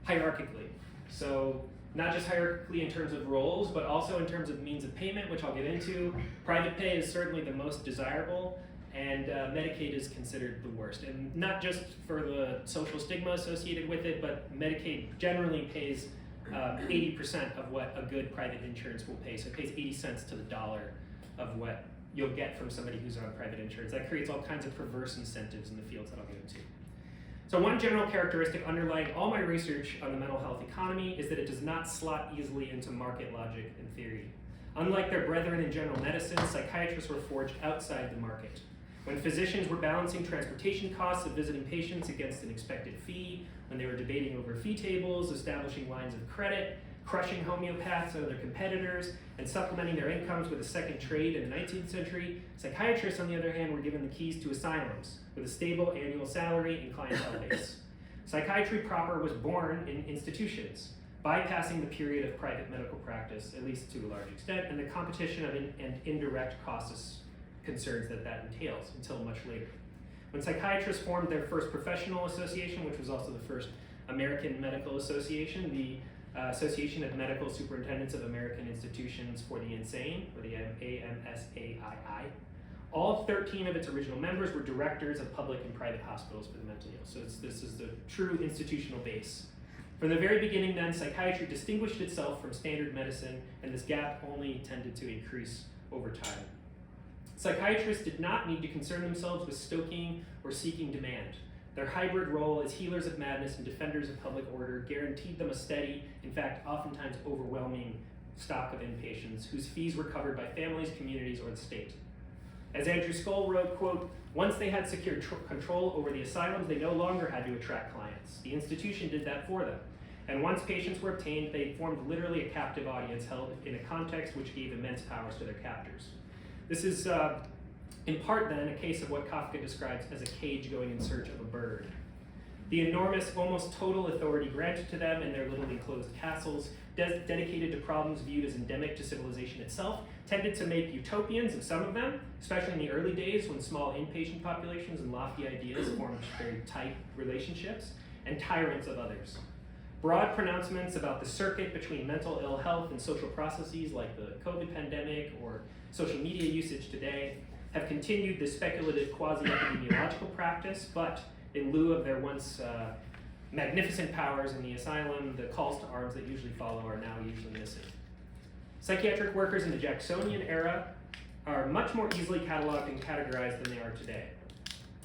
hierarchically. So not just hierarchically in terms of roles, but also in terms of means of payment, which I'll get into. Private pay is certainly the most desirable, and Medicaid is considered the worst. And not just for the social stigma associated with it, but Medicaid generally pays 80% of what a good private insurance will pay. So it pays 80 cents to the dollar of what you'll get from somebody who's on private insurance. That creates all kinds of perverse incentives in the fields that I'll get into. So one general characteristic underlying all my research on the mental health economy is that it does not slot easily into market logic and theory. Unlike their brethren in general medicine, psychiatrists were forged outside the market. When physicians were balancing transportation costs of visiting patients against an expected fee, when they were debating over fee tables, establishing lines of credit, crushing homeopaths and other competitors, and supplementing their incomes with a second trade in the 19th century, psychiatrists, on the other hand, were given the keys to asylums with a stable annual salary and clientele base. Psychiatry proper was born in institutions, bypassing the period of private medical practice, at least to a large extent, and the competition and indirect costs concerns that entails until much later. When psychiatrists formed their first professional association, which was also the first American Medical Association, the Association of Medical Superintendents of American Institutions for the Insane, or the AMSAII, all 13 of its original members were directors of public and private hospitals for the mentally ill. So this is the true institutional base. From the very beginning then, psychiatry distinguished itself from standard medicine, and this gap only tended to increase over time. Psychiatrists did not need to concern themselves with stoking or seeking demand. Their hybrid role as healers of madness and defenders of public order guaranteed them a steady, in fact, oftentimes overwhelming stock of inpatients whose fees were covered by families, communities, or the state. As Andrew Skoll wrote, quote, "Once they had secured control over the asylums, they no longer had to attract clients. The institution did that for them. And once patients were obtained, they formed literally a captive audience held in a context which gave immense powers to their captors." This is, in part then, a case of what Kafka describes as a cage going in search of a bird. The enormous, almost total authority granted to them in their little enclosed castles, dedicated to problems viewed as endemic to civilization itself, tended to make utopians of some of them, especially in the early days when small inpatient populations and lofty ideas formed very tight relationships, and tyrants of others. Broad pronouncements about the circuit between mental ill health and social processes like the COVID pandemic or social media usage today have continued this speculative quasi-epidemiological practice, but in lieu of their once magnificent powers in the asylum, the calls to arms that usually follow are now usually missing. Psychiatric workers in the Jacksonian era are much more easily cataloged and categorized than they are today.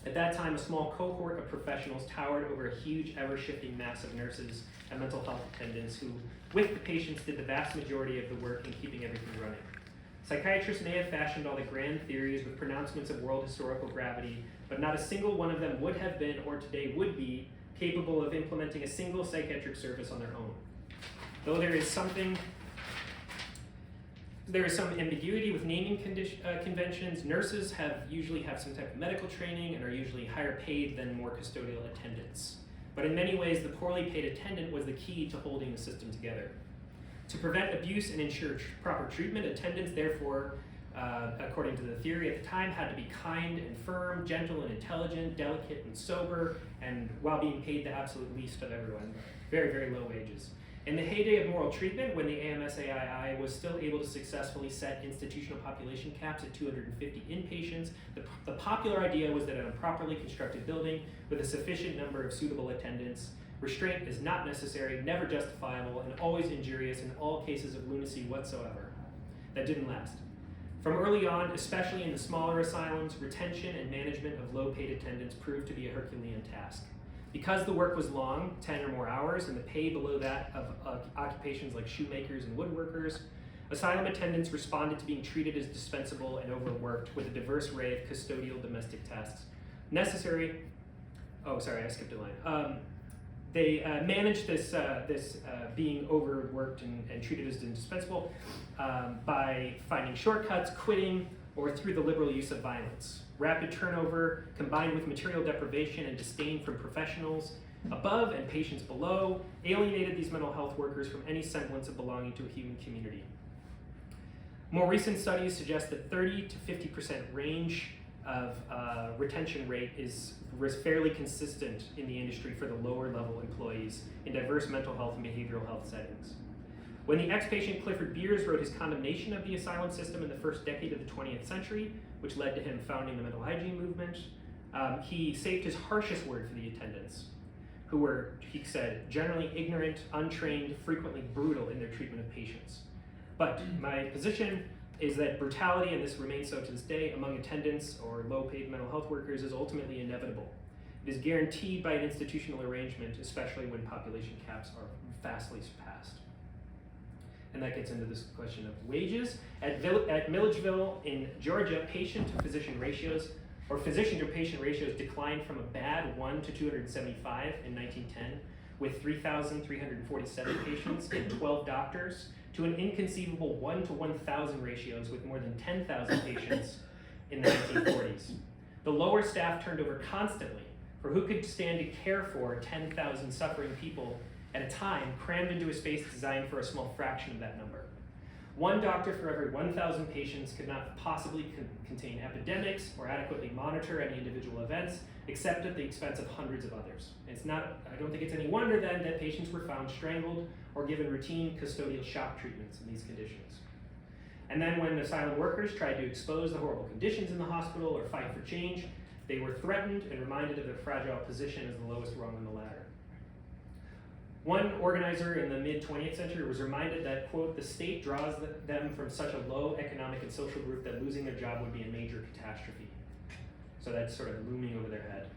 At that time, a small cohort of professionals towered over a huge, ever-shifting mass of nurses and mental health attendants who, with the patients, did the vast majority of the work in keeping everything running. Psychiatrists may have fashioned all the grand theories with pronouncements of world historical gravity, but not a single one of them would have been, or today would be, capable of implementing a single psychiatric service on their own. Though there is some ambiguity with naming conventions. Nurses usually have some type of medical training and are usually higher paid than more custodial attendants. But in many ways, the poorly paid attendant was the key to holding the system together. To prevent abuse and ensure proper treatment, attendants therefore, according to the theory at the time, had to be kind and firm, gentle and intelligent, delicate and sober, and while being paid the absolute least of everyone, very, very low wages. In the heyday of moral treatment, when the AMSAII was still able to successfully set institutional population caps at 250 inpatients, the popular idea was that in a properly constructed building with a sufficient number of suitable attendants, restraint is not necessary, never justifiable, and always injurious in all cases of lunacy whatsoever. That didn't last. From early on, especially in the smaller asylums, retention and management of low-paid attendants proved to be a Herculean task. Because the work was long, 10 or more hours, and the pay below that of occupations like shoemakers and woodworkers, asylum attendants responded to being treated as dispensable and overworked with a diverse array of custodial domestic tasks necessary. Oh, sorry, I skipped a line. They managed this being overworked and treated as indispensable by finding shortcuts, quitting, or through the liberal use of violence. Rapid turnover, combined with material deprivation and disdain from professionals above and patients below, alienated these mental health workers from any semblance of belonging to a human community. More recent studies suggest that 30 to 50% range of retention rate is fairly consistent in the industry for the lower level employees in diverse mental health and behavioral health settings. When the ex-patient Clifford Beers wrote his condemnation of the asylum system in the first decade of the 20th century, which led to him founding the mental hygiene movement, he saved his harshest word for the attendants, who were, he said, generally ignorant, untrained, frequently brutal in their treatment of patients. But my position is that brutality, and this remains so to this day, among attendants or low-paid mental health workers is ultimately inevitable. It is guaranteed by an institutional arrangement, especially when population caps are vastly surpassed. And that gets into this question of wages. At Milledgeville in Georgia, patient to physician ratios, or physician to patient ratios declined from a bad 1 to 275 in 1910, with 3,347 patients and 12 doctors, to an inconceivable 1 to 1,000 ratios with more than 10,000 patients in the 1940s. The lower staff turned over constantly, for who could stand to care for 10,000 suffering people at a time, crammed into a space designed for a small fraction of that number. One doctor for every 1,000 patients could not possibly contain epidemics or adequately monitor any individual events, except at the expense of hundreds of others. I don't think it's any wonder then that patients were found strangled or given routine custodial shock treatments in these conditions. And then when asylum workers tried to expose the horrible conditions in the hospital or fight for change, they were threatened and reminded of their fragile position as the lowest rung on the ladder. One organizer in the mid-20th century was reminded that, quote, the state draws them from such a low economic and social group that losing their job would be a major catastrophe. So that's sort of looming over their head.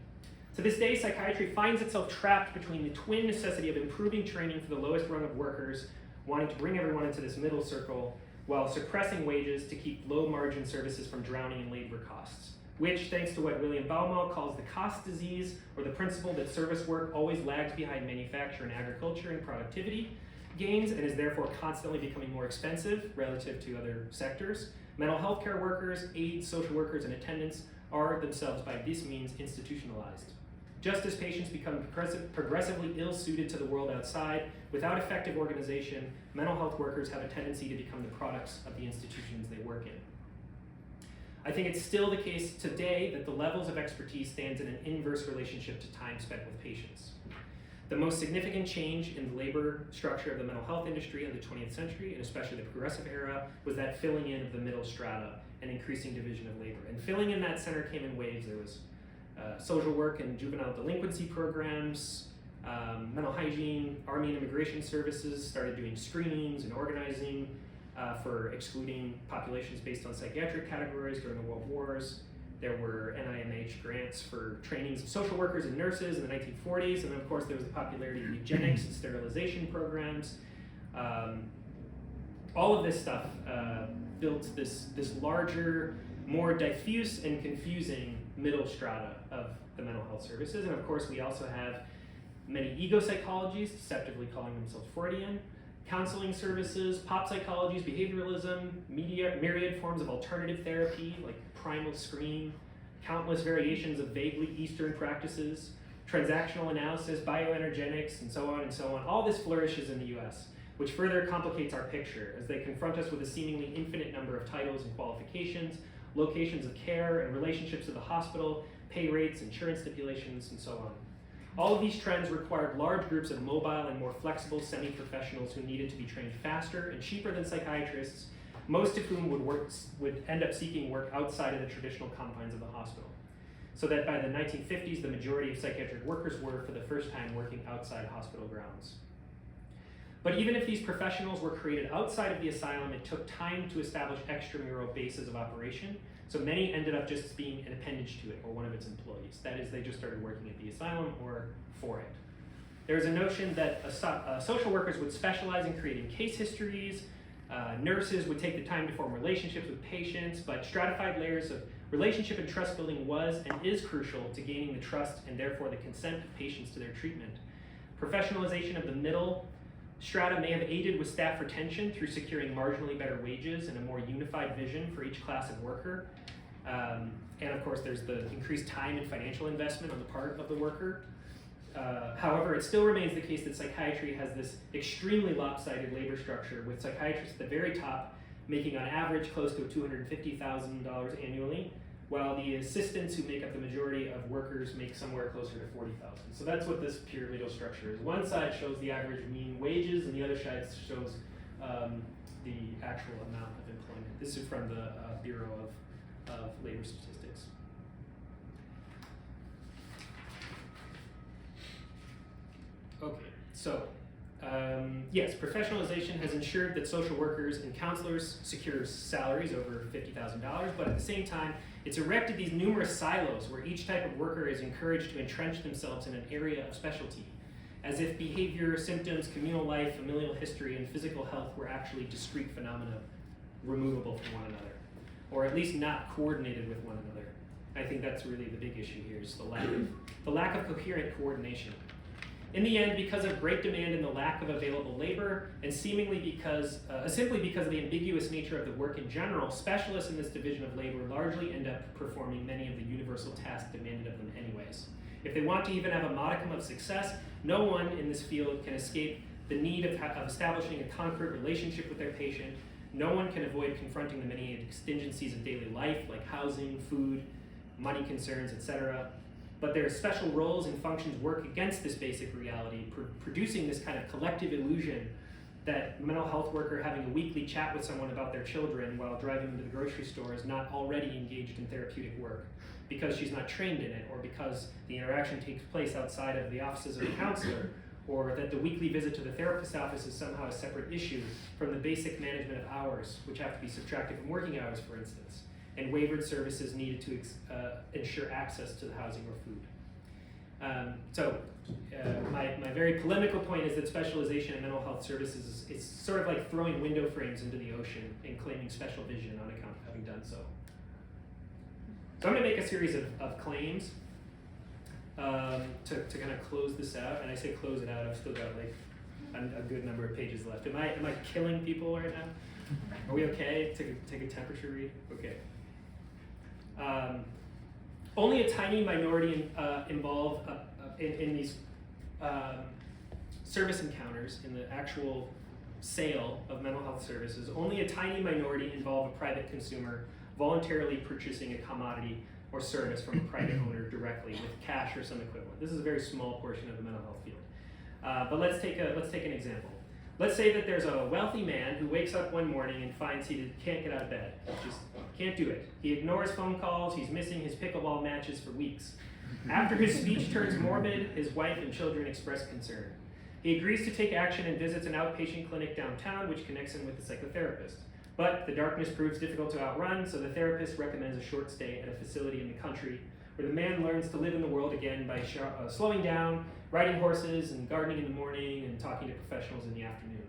To this day, psychiatry finds itself trapped between the twin necessity of improving training for the lowest rung of workers, wanting to bring everyone into this middle circle, while suppressing wages to keep low-margin services from drowning in labor costs, which, thanks to what William Baumol calls the cost disease, or the principle that service work always lags behind manufacture and agriculture in productivity gains and is therefore constantly becoming more expensive relative to other sectors, mental health care workers, aides, social workers, and attendants are themselves by this means institutionalized. Just as patients become progressively ill-suited to the world outside, without effective organization, mental health workers have a tendency to become the products of the institutions they work in. I think it's still the case today that the levels of expertise stands in an inverse relationship to time spent with patients. The most significant change in the labor structure of the mental health industry in the 20th century, and especially the progressive era, was that filling in of the middle strata and increasing division of labor. And filling in that center came in waves. There was social work and juvenile delinquency programs, mental hygiene, Army and Immigration Services started doing screenings and organizing for excluding populations based on psychiatric categories during the World Wars. There were NIMH grants for trainings of social workers and nurses in the 1940s, and then of course there was the popularity of eugenics and sterilization programs. All of this stuff built this larger, more diffuse and confusing middle strata of the mental health services. And of course we also have many ego psychologies, deceptively calling themselves Freudian, counseling services, pop psychologies, behavioralism, myriad forms of alternative therapy like primal scream, countless variations of vaguely Eastern practices, transactional analysis, bioenergetics, and so on and so on. All this flourishes in the US, which further complicates our picture as they confront us with a seemingly infinite number of titles and qualifications, locations of care and relationships to the hospital, pay rates, insurance stipulations, and so on. All of these trends required large groups of mobile and more flexible semi-professionals who needed to be trained faster and cheaper than psychiatrists, most of whom would end up seeking work outside of the traditional confines of the hospital. So that by the 1950s, the majority of psychiatric workers were, for the first time, working outside hospital grounds. But even if these professionals were created outside of the asylum, it took time to establish extramural bases of operation. So many ended up just being an appendage to it or one of its employees. That is, they just started working at the asylum or for it. There's a notion that social workers would specialize in creating case histories, nurses would take the time to form relationships with patients, but stratified layers of relationship and trust building was and is crucial to gaining the trust and therefore the consent of patients to their treatment. Professionalization of the middle strata may have aided with staff retention through securing marginally better wages and a more unified vision for each class of worker. And of course, there's the increased time and financial investment on the part of the worker. However, it still remains the case that psychiatry has this extremely lopsided labor structure, with psychiatrists at the very top making on average close to $250,000 annually, while the assistants who make up the majority of workers make somewhere closer to $40,000. So that's what this pyramidal structure is. One side shows the average mean wages, and the other side shows the actual amount of employment. This is from the Bureau of Labor Statistics. Okay, so Yes, professionalization has ensured that social workers and counselors secure salaries over $50,000, but at the same time, it's erected these numerous silos where each type of worker is encouraged to entrench themselves in an area of specialty, as if behavior, symptoms, communal life, familial history, and physical health were actually discrete phenomena removable from one another, or at least not coordinated with one another. I think that's really the big issue here, is the lack of coherent coordination. In the end, because of great demand and the lack of available labor, and seemingly simply because of the ambiguous nature of the work in general, specialists in this division of labor largely end up performing many of the universal tasks demanded of them anyways. If they want to even have a modicum of success, no one in this field can escape the need of establishing a concrete relationship with their patient. No one can avoid confronting the many exigencies of daily life, like housing, food, money concerns, etc. But their special roles and functions work against this basic reality, producing this kind of collective illusion that a mental health worker having a weekly chat with someone about their children while driving them to the grocery store is not already engaged in therapeutic work because she's not trained in it, or because the interaction takes place outside of the offices of the counselor, or that the weekly visit to the therapist's office is somehow a separate issue from the basic management of hours, which have to be subtracted from working hours, for instance, and waivered services needed to ensure access to the housing or food. My very polemical point is that specialization in mental health services is sort of like throwing window frames into the ocean and claiming special vision on account of having done so. So I'm going to make a series of claims to kind of close this out. And I say close it out, I've still got like a good number of pages left. Am I killing people right now? Are we okay? Take a temperature read? Okay. Only a tiny minority involved in these service encounters, in the actual sale of mental health services. Only a tiny minority involve a private consumer voluntarily purchasing a commodity or service from a private owner directly with cash or some equivalent. This is a very small portion of the mental health field. But let's take an example. Let's say that there's a wealthy man who wakes up one morning and finds he can't get out of bed. Just can't do it. He ignores phone calls. He's missing his pickleball matches for weeks. After his speech turns morbid, his wife and children express concern. He agrees to take action and visits an outpatient clinic downtown, which connects him with a psychotherapist. But the darkness proves difficult to outrun, so the therapist recommends a short stay at a facility in the country where the man learns to live in the world again by slowing down, riding horses, and gardening in the morning, and talking to professionals in the afternoon.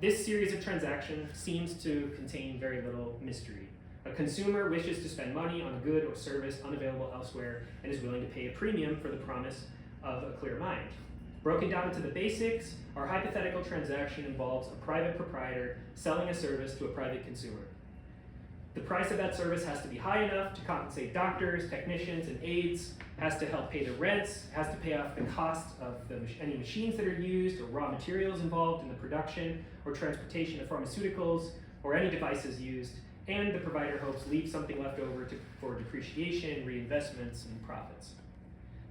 This series of transactions seems to contain very little mystery. A consumer wishes to spend money on a good or service unavailable elsewhere and is willing to pay a premium for the promise of a clear mind. Broken down into the basics, our hypothetical transaction involves a private proprietor selling a service to a private consumer. The price of that service has to be high enough to compensate doctors, technicians, and aides, has to help pay the rents, has to pay off the cost of any machines that are used or raw materials involved in the production or transportation of pharmaceuticals or any devices used, and the provider hopes leave something left over for depreciation, reinvestments, and profits.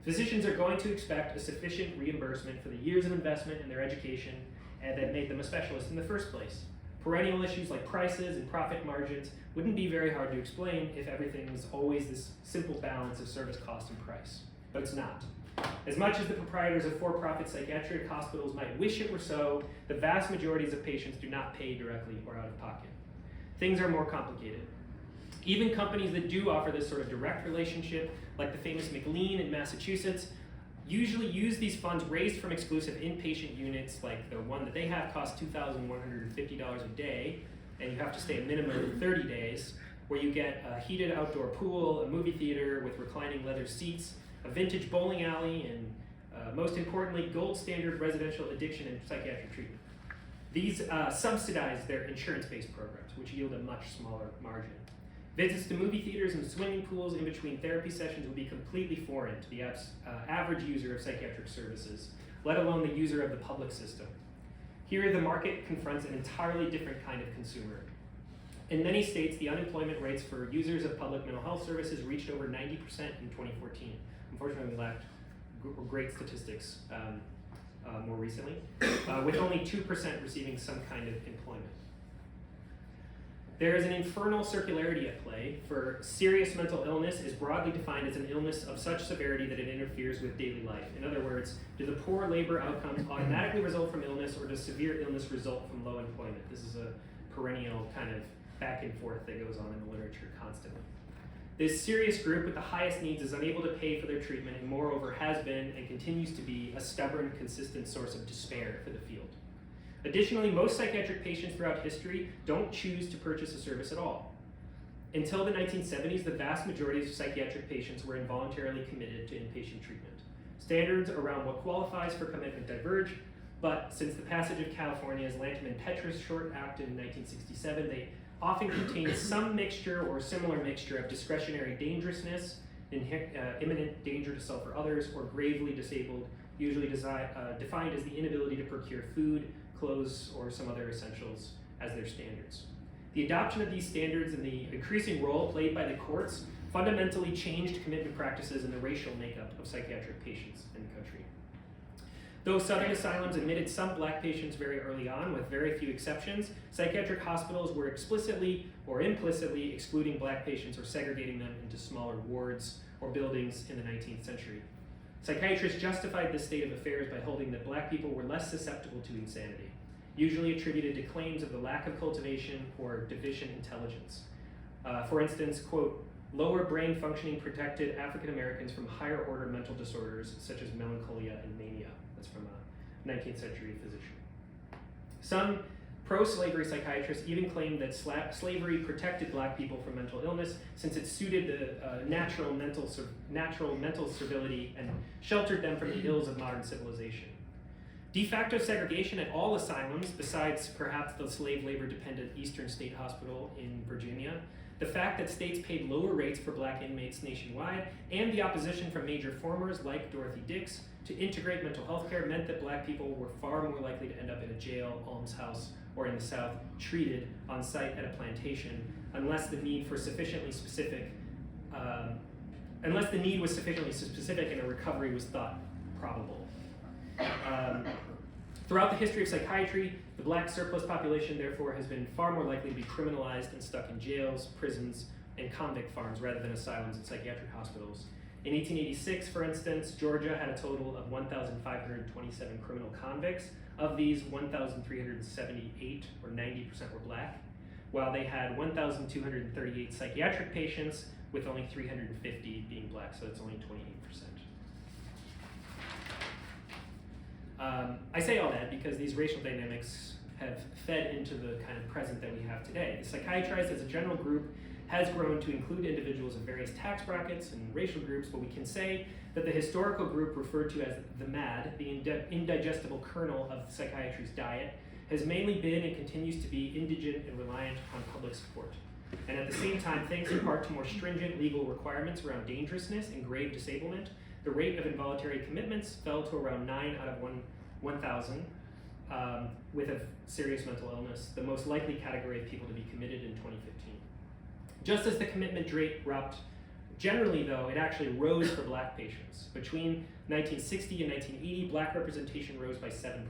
Physicians are going to expect a sufficient reimbursement for the years of investment in their education and that made them a specialist in the first place. Perennial issues like prices and profit margins wouldn't be very hard to explain if everything was always this simple balance of service cost and price, but it's not. As much as the proprietors of for-profit psychiatric hospitals might wish it were so, the vast majorities of patients do not pay directly or out of pocket. Things are more complicated. Even companies that do offer this sort of direct relationship, like the famous McLean in Massachusetts, usually use these funds raised from exclusive inpatient units, like the one that they have costs $2,150 a day, and you have to stay a minimum of 30 days, where you get a heated outdoor pool, a movie theater with reclining leather seats, a vintage bowling alley, and most importantly, gold standard residential addiction and psychiatric treatment. These subsidize their insurance-based programs, which yield a much smaller margin. Visits to movie theaters and swimming pools in between therapy sessions will be completely foreign to the average user of psychiatric services, let alone the user of the public system. Here, the market confronts an entirely different kind of consumer. In many states, the unemployment rates for users of public mental health services reached over 90% in 2014. Unfortunately, we lacked great statistics more recently, with only 2% receiving some kind of employment. There is an infernal circularity at play, for serious mental illness is broadly defined as an illness of such severity that it interferes with daily life. In other words, do the poor labor outcomes automatically result from illness, or does severe illness result from low employment? This is a perennial kind of back and forth that goes on in the literature constantly. This serious group with the highest needs is unable to pay for their treatment, and moreover has been and continues to be a stubborn, consistent source of despair for the field. Additionally, most psychiatric patients throughout history don't choose to purchase a service at all. Until the 1970s, the vast majority of psychiatric patients were involuntarily committed to inpatient treatment. Standards around what qualifies for commitment diverge, but since the passage of California's Lanterman-Petra's Short Act in 1967, they often contain some mixture or similar mixture of discretionary dangerousness, imminent danger to self or others, or gravely disabled, usually defined as the inability to procure food, clothes, or some other essentials as their standards. The adoption of these standards and the increasing role played by the courts fundamentally changed commitment practices and the racial makeup of psychiatric patients in the country. Though Southern asylums admitted some black patients very early on, with very few exceptions, psychiatric hospitals were explicitly or implicitly excluding black patients or segregating them into smaller wards or buildings in the 19th century. Psychiatrists justified this state of affairs by holding that black people were less susceptible to insanity, usually attributed to claims of the lack of cultivation or deficient intelligence. For instance, quote, lower brain functioning protected African Americans from higher order mental disorders such as melancholia and mania. That's from a 19th century physician. Some pro-slavery psychiatrists even claimed that slavery protected black people from mental illness since it suited the natural mental servility and sheltered them from the ills of modern civilization. De facto segregation at all asylums, besides perhaps the slave labor-dependent Eastern State Hospital in Virginia, the fact that states paid lower rates for black inmates nationwide, and the opposition from major formers like Dorothy Dix to integrate mental health care meant that black people were far more likely to end up in a jail, almshouse, or in the South, treated on site at a plantation, unless the need was sufficiently specific and a recovery was thought probable. Throughout the history of psychiatry, the black surplus population, therefore, has been far more likely to be criminalized and stuck in jails, prisons, and convict farms rather than asylums and psychiatric hospitals. In 1886, for instance, Georgia had a total of 1,527 criminal convicts. Of these, 1,378, or 90%, were black, while they had 1,238 psychiatric patients, with only 350 being black, so that's only 28%. I say all that because these racial dynamics have fed into the kind of present that we have today. The psychiatrists as a general group has grown to include individuals of various tax brackets and racial groups, but we can say that the historical group referred to as the MAD, the indigestible kernel of psychiatry's diet, has mainly been and continues to be indigent and reliant upon public support. And at the same time, thanks in part to more stringent legal requirements around dangerousness and grave disablement, the rate of involuntary commitments fell to around 9 out of 1,000 with a serious mental illness, the most likely category of people to be committed in 2015. Just as the commitment rate dropped, generally though, it actually rose for black patients. Between 1960 and 1980, black representation rose by 7%.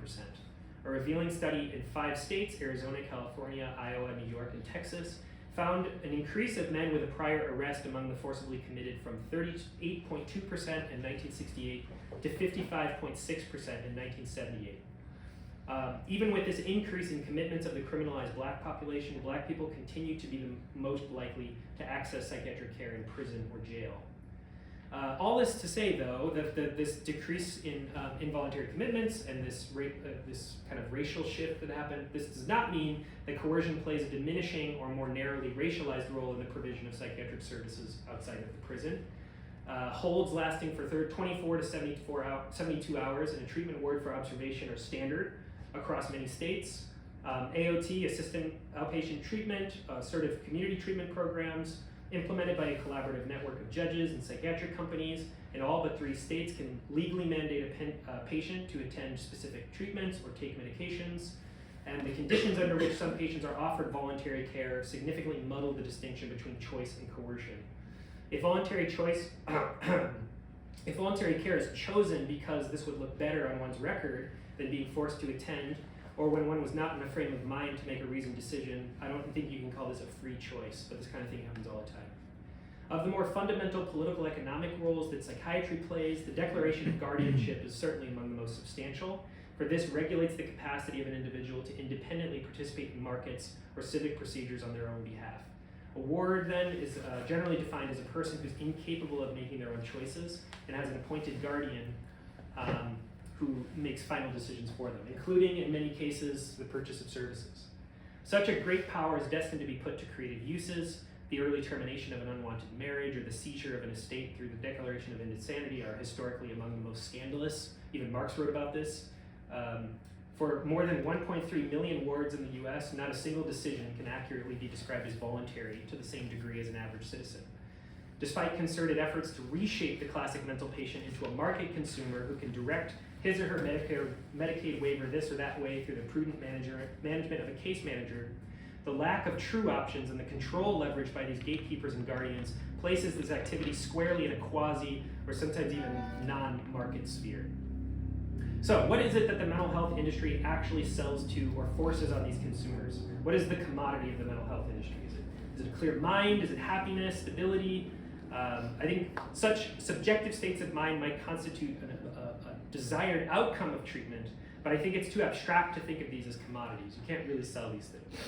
A revealing study in 5 states, Arizona, California, Iowa, New York, and Texas, found an increase of men with a prior arrest among the forcibly committed from 38.2% in 1968 to 55.6% in 1978. Even with this increase in commitments of the criminalized black population, black people continue to be the most likely to access psychiatric care in prison or jail. All this to say, though, that this decrease in involuntary commitments and this kind of racial shift that happened, this does not mean that coercion plays a diminishing or more narrowly racialized role in the provision of psychiatric services outside of the prison. Holds lasting for 24 to 72 hours in a treatment ward for observation are standard across many states. AOT, assistant outpatient treatment, assertive community treatment programs, implemented by a collaborative network of judges and psychiatric companies in all but 3 states, can legally mandate a patient to attend specific treatments or take medications. And the conditions under which some patients are offered voluntary care significantly muddle the distinction between choice and coercion. If voluntary care is chosen because this would look better on one's record than being forced to attend, or when one was not in a frame of mind to make a reasoned decision. I don't think you can call this a free choice, but this kind of thing happens all the time. Of the more fundamental political economic roles that psychiatry plays, the declaration of guardianship is certainly among the most substantial, for this regulates the capacity of an individual to independently participate in markets or civic procedures on their own behalf. A ward, then, is generally defined as a person who's incapable of making their own choices and has an appointed guardian who makes final decisions for them, including, in many cases, the purchase of services. Such a great power is destined to be put to creative uses. The early termination of an unwanted marriage or the seizure of an estate through the declaration of insanity are historically among the most scandalous. Even Marx wrote about this. For more than 1.3 million wards in the US, not a single decision can accurately be described as voluntary to the same degree as an average citizen. Despite concerted efforts to reshape the classic mental patient into a market consumer who can direct his or her Medicaid waiver this or that way through the prudent management of a case manager, the lack of true options and the control leveraged by these gatekeepers and guardians places this activity squarely in a quasi or sometimes even non-market sphere. So what is it that the mental health industry actually sells to or forces on these consumers? What is the commodity of the mental health industry? Is it a clear mind? Is it happiness, stability? I think such subjective states of mind might constitute a desired outcome of treatment, but I think it's too abstract to think of these as commodities. You can't really sell these things.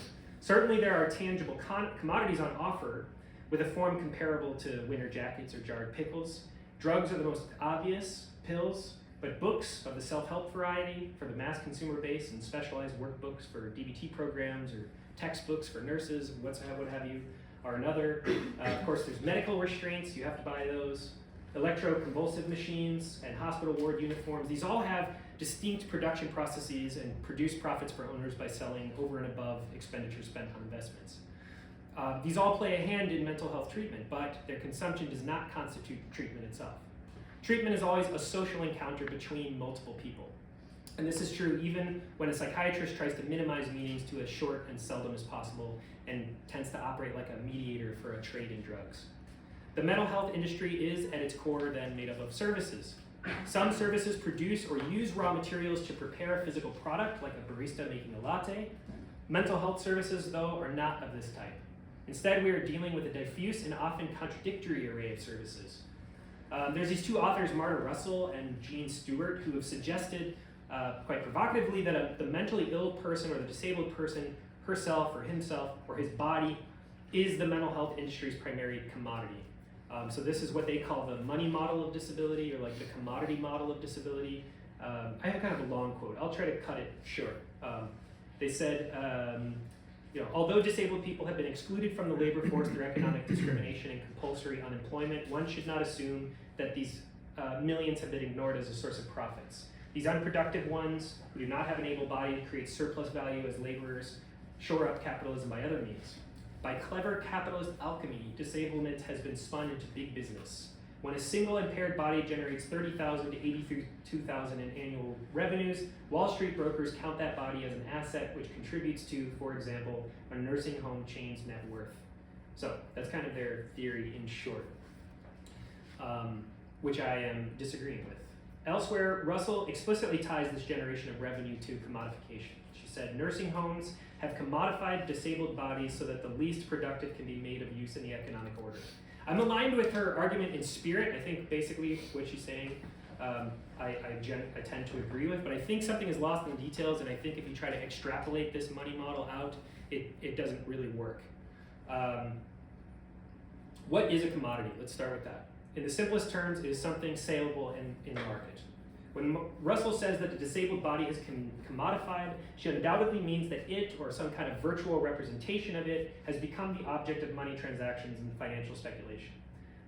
Certainly there are tangible commodities on offer with a form comparable to winter jackets or jarred pickles. Drugs are the most obvious, pills, but books of the self-help variety for the mass consumer base and specialized workbooks for DBT programs or textbooks for nurses and what have you are another. Of course, there's medical restraints, you have to buy those. Electroconvulsive machines and hospital ward uniforms, these all have distinct production processes and produce profits for owners by selling over and above expenditures spent on investments. These all play a hand in mental health treatment, but their consumption does not constitute treatment itself. Treatment is always a social encounter between multiple people. And this is true even when a psychiatrist tries to minimize meetings to as short and seldom as possible and tends to operate like a mediator for a trade in drugs. The mental health industry is, at its core, then made up of services. Some services produce or use raw materials to prepare a physical product, like a barista making a latte. Mental health services, though, are not of this type. Instead, we are dealing with a diffuse and often contradictory array of services. There's these two authors, Marta Russell and Jean Stewart, who have suggested quite provocatively that the mentally ill person or the disabled person, herself or himself or his body, is the mental health industry's primary commodity. So this is what they call the money model of disability, or like the commodity model of disability. I have kind of a long quote. I'll try to cut it short. They said, although disabled people have been excluded from the labor force through economic discrimination and compulsory unemployment, one should not assume that these millions have been ignored as a source of profits. These unproductive ones who do not have an able body to create surplus value as laborers shore up capitalism by other means. By clever capitalist alchemy, disablement has been spun into big business. When a single impaired body generates $30,000 to $82,000 in annual revenues, Wall Street brokers count that body as an asset which contributes to, for example, a nursing home chain's net worth. So that's kind of their theory in short, which I am disagreeing with. Elsewhere, Russell explicitly ties this generation of revenue to commodification. She said, nursing homes have commodified disabled bodies so that the least productive can be made of use in the economic order. I'm aligned with her argument in spirit. I think basically what she's saying I tend to agree with, but I think something is lost in the details, and I think if you try to extrapolate this money model out, it doesn't really work. What is a commodity? Let's start with that. In the simplest terms, it is something saleable in the market. When Russell says that the disabled body is commodified, she undoubtedly means that it, or some kind of virtual representation of it, has become the object of money transactions and financial speculation.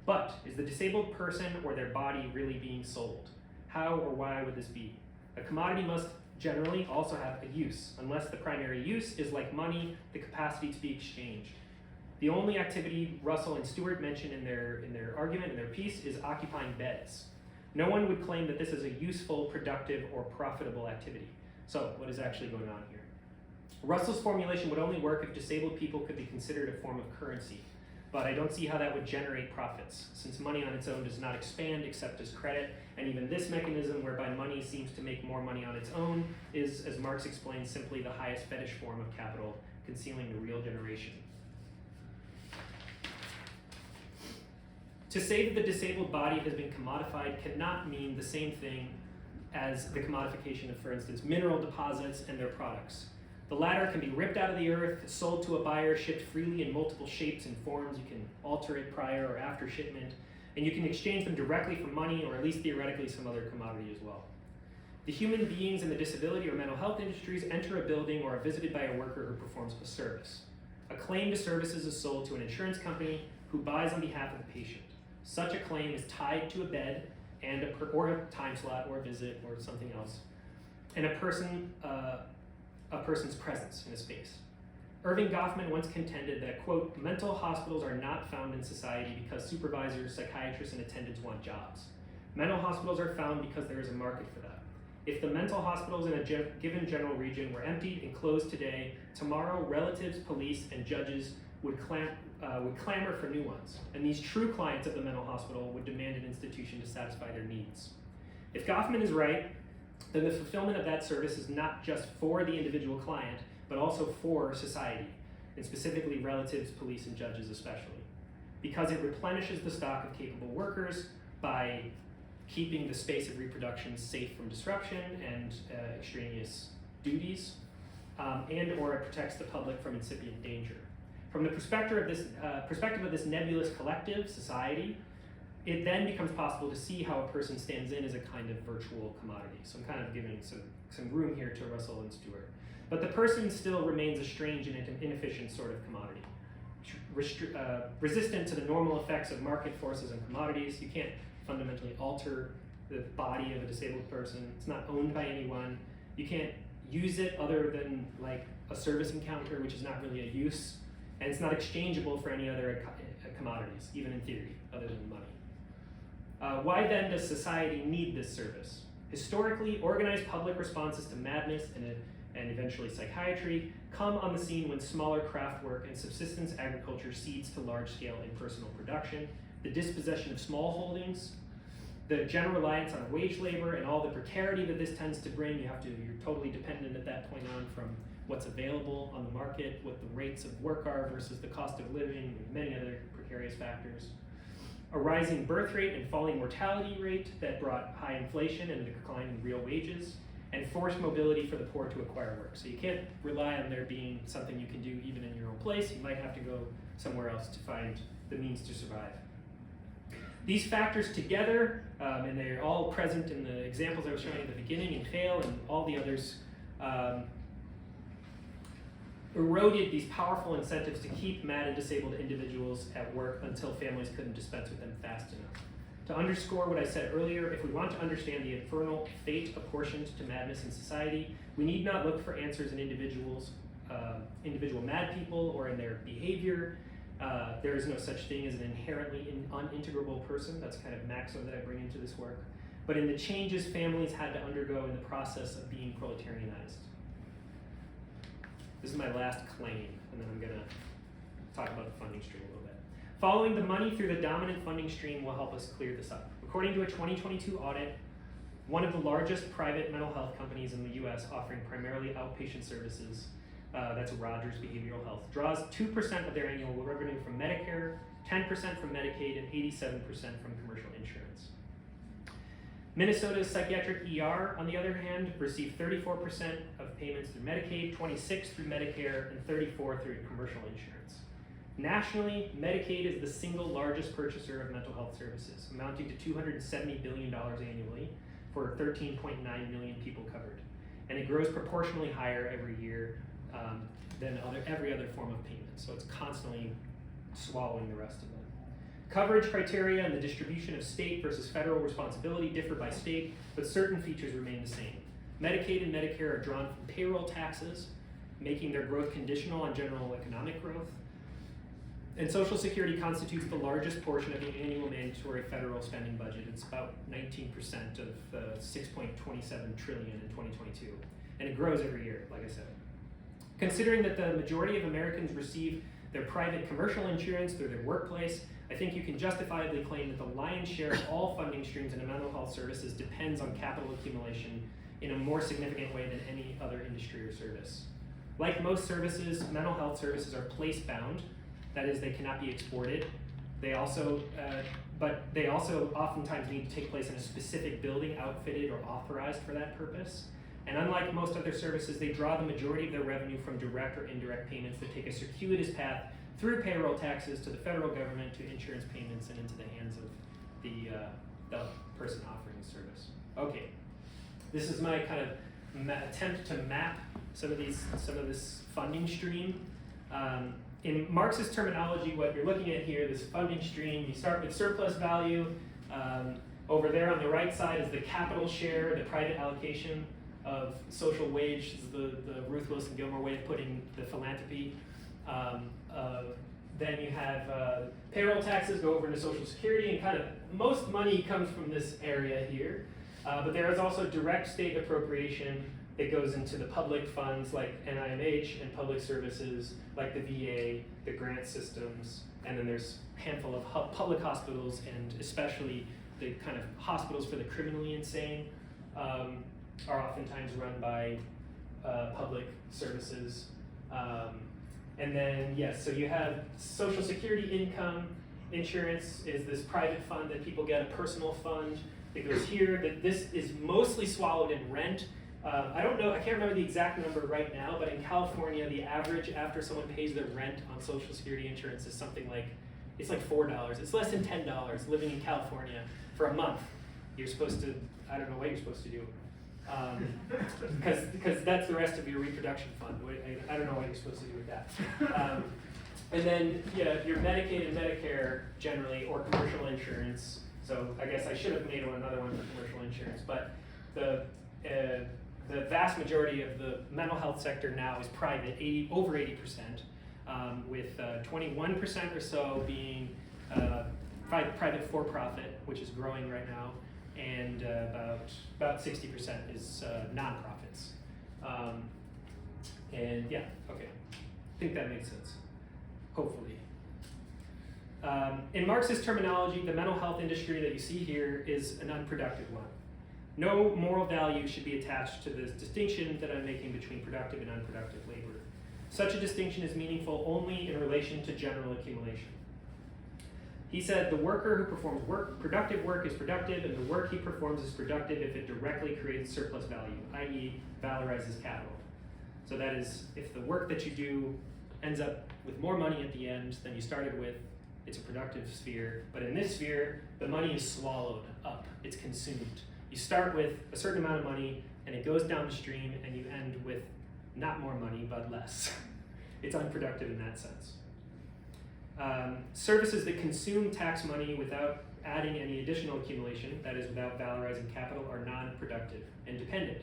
But is the disabled person or their body really being sold? How or why would this be? A commodity must generally also have a use, unless the primary use is, like money, the capacity to be exchanged. The only activity Russell and Stewart mention in their argument, in their piece, is occupying beds. No one would claim that this is a useful, productive, or profitable activity. So what is actually going on here? Russell's formulation would only work if disabled people could be considered a form of currency. but I don't see how that would generate profits, since money on its own does not expand except as credit, and even this mechanism whereby money seems to make more money on its own is, as Marx explains, simply the highest fetish form of capital, concealing the real generation. To say that the disabled body has been commodified cannot mean the same thing as the commodification of, for instance, mineral deposits and their products. The latter can be ripped out of the earth, sold to a buyer, shipped freely in multiple shapes and forms. You can alter it prior or after shipment, and you can exchange them directly for money or at least theoretically some other commodity as well. The human beings in the disability or mental health industries enter a building or are visited by a worker who performs a service. A claim to services is sold to an insurance company who buys on behalf of the patient. Such a claim is tied to a bed and or a time slot or a visit or something else, and a person's presence in a space. Irving Goffman once contended that, quote, mental hospitals are not found in society because supervisors, psychiatrists, and attendants want jobs. Mental hospitals are found because there is a market for that. If the mental hospitals in a given general region were emptied and closed today, tomorrow relatives, police, and judges would clamor for new ones, and these true clients of the mental hospital would demand an institution to satisfy their needs. If Goffman is right, then the fulfillment of that service is not just for the individual client, but also for society, and specifically relatives, police, and judges especially, because it replenishes the stock of capable workers by keeping the space of reproduction safe from disruption and extraneous duties, and or it protects the public from incipient danger. From the perspective of this nebulous collective, society, it then becomes possible to see how a person stands in as a kind of virtual commodity. So I'm kind of giving some room here to Russell and Stewart. But the person still remains a strange and inefficient sort of commodity, resistant to the normal effects of market forces and commodities. You can't fundamentally alter the body of a disabled person. It's not owned by anyone. You can't use it other than like a service encounter, which is not really a use. And it's not exchangeable for any other commodities, even in theory, other than money. Why then does society need this service? Historically, organized public responses to madness and eventually psychiatry come on the scene when smaller craft work and subsistence agriculture cedes to large-scale impersonal production, the dispossession of small holdings, the general reliance on wage labor, and all the precarity that this tends to bring. You're totally dependent at that point on from what's available on the market, what the rates of work are versus the cost of living, and many other precarious factors. A rising birth rate and falling mortality rate that brought high inflation and a decline in real wages, and forced mobility for the poor to acquire work. So you can't rely on there being something you can do even in your own place. You might have to go somewhere else to find the means to survive. These factors together, and they're all present in the examples I was showing at the beginning, and Fail and all the others, eroded these powerful incentives to keep mad and disabled individuals at work until families couldn't dispense with them fast enough. To underscore what I said earlier, if we want to understand the infernal fate apportioned to madness in society, we need not look for answers in individual mad people or in their behavior. There is no such thing as an inherently unintegrable person. That's kind of maxim that I bring into this work. But in the changes families had to undergo in the process of being proletarianized. This is my last claim, and then I'm going to talk about the funding stream a little bit. Following the money through the dominant funding stream will help us clear this up. According to a 2022 audit, one of the largest private mental health companies in the US offering primarily outpatient services, that's Rogers Behavioral Health, draws 2% of their annual revenue from Medicare, 10% from Medicaid, and 87% from commercial insurance. Minnesota's psychiatric ER, on the other hand, received 34% of payments through Medicaid, 26% through Medicare, and 34% through commercial insurance. Nationally, Medicaid is the single largest purchaser of mental health services, amounting to $270 billion annually for 13.9 million people covered. And it grows proportionally higher every year than every other form of payment. So it's constantly swallowing the rest of them. Coverage criteria and the distribution of state versus federal responsibility differ by state, but certain features remain the same. Medicaid and Medicare are drawn from payroll taxes, making their growth conditional on general economic growth. And Social Security constitutes the largest portion of the annual mandatory federal spending budget. It's about 19% of $6.27 trillion in 2022. And it grows every year, like I said. Considering that the majority of Americans receive their private commercial insurance through their workplace, I think you can justifiably claim that the lion's share of all funding streams into mental health services depends on capital accumulation in a more significant way than any other industry or service. Like most services, mental health services are place-bound. That is, they cannot be exported. But they also oftentimes need to take place in a specific building outfitted or authorized for that purpose. And unlike most other services, they draw the majority of their revenue from direct or indirect payments that take a circuitous path through payroll taxes to the federal government, to insurance payments, and into the hands of the person offering the service. Okay, this is my kind of attempt to map some of this funding stream. In Marxist terminology, what you're looking at here, this funding stream, you start with surplus value. Over there on the right side is the capital share, the private allocation of social wage. This is the Ruth Wilson Gilmore way of putting the philanthropy. Then you have payroll taxes go over into Social Security, and kind of most money comes from this area here. But there is also direct state appropriation that goes into the public funds like NIMH and public services like the VA, the grant systems, and then there's a handful of public hospitals, and especially the kind of hospitals for the criminally insane are oftentimes run by public services. And then, yes, so you have Social Security income. Insurance is this private fund that people get, a personal fund that goes here. That this is mostly swallowed in rent. I don't know, I can't remember the exact number right now, but in California, the average after someone pays their rent on Social Security insurance is something like, it's like $4. It's less than $10 living in California for a month. You're supposed to, I don't know what you're supposed to do. Because that's the rest of your reproduction fund. I don't know what you're supposed to do with that. And then, yeah, your Medicaid and Medicare generally, or commercial insurance. So I guess I should have made another one for commercial insurance, but the vast majority of the mental health sector now is private, over 80%, with 21% or so being private for-profit, which is growing right now, and about 60% is nonprofits. And yeah, okay, I think that makes sense, hopefully. In Marxist terminology, the mental health industry that you see here is an unproductive one. No moral value should be attached to this distinction that I'm making between productive and unproductive labor. Such a distinction is meaningful only in relation to general accumulation. He said the worker who performs productive work is productive, and the work he performs is productive if it directly creates surplus value, i.e. valorizes capital. So that is, if the work that you do ends up with more money at the end than you started with, it's a productive sphere. But in this sphere, the money is swallowed up, it's consumed. You start with a certain amount of money, and it goes down the stream, and you end with not more money, but less. It's unproductive in that sense. Services that consume tax money without adding any additional accumulation, that is without valorizing capital, are non-productive and dependent.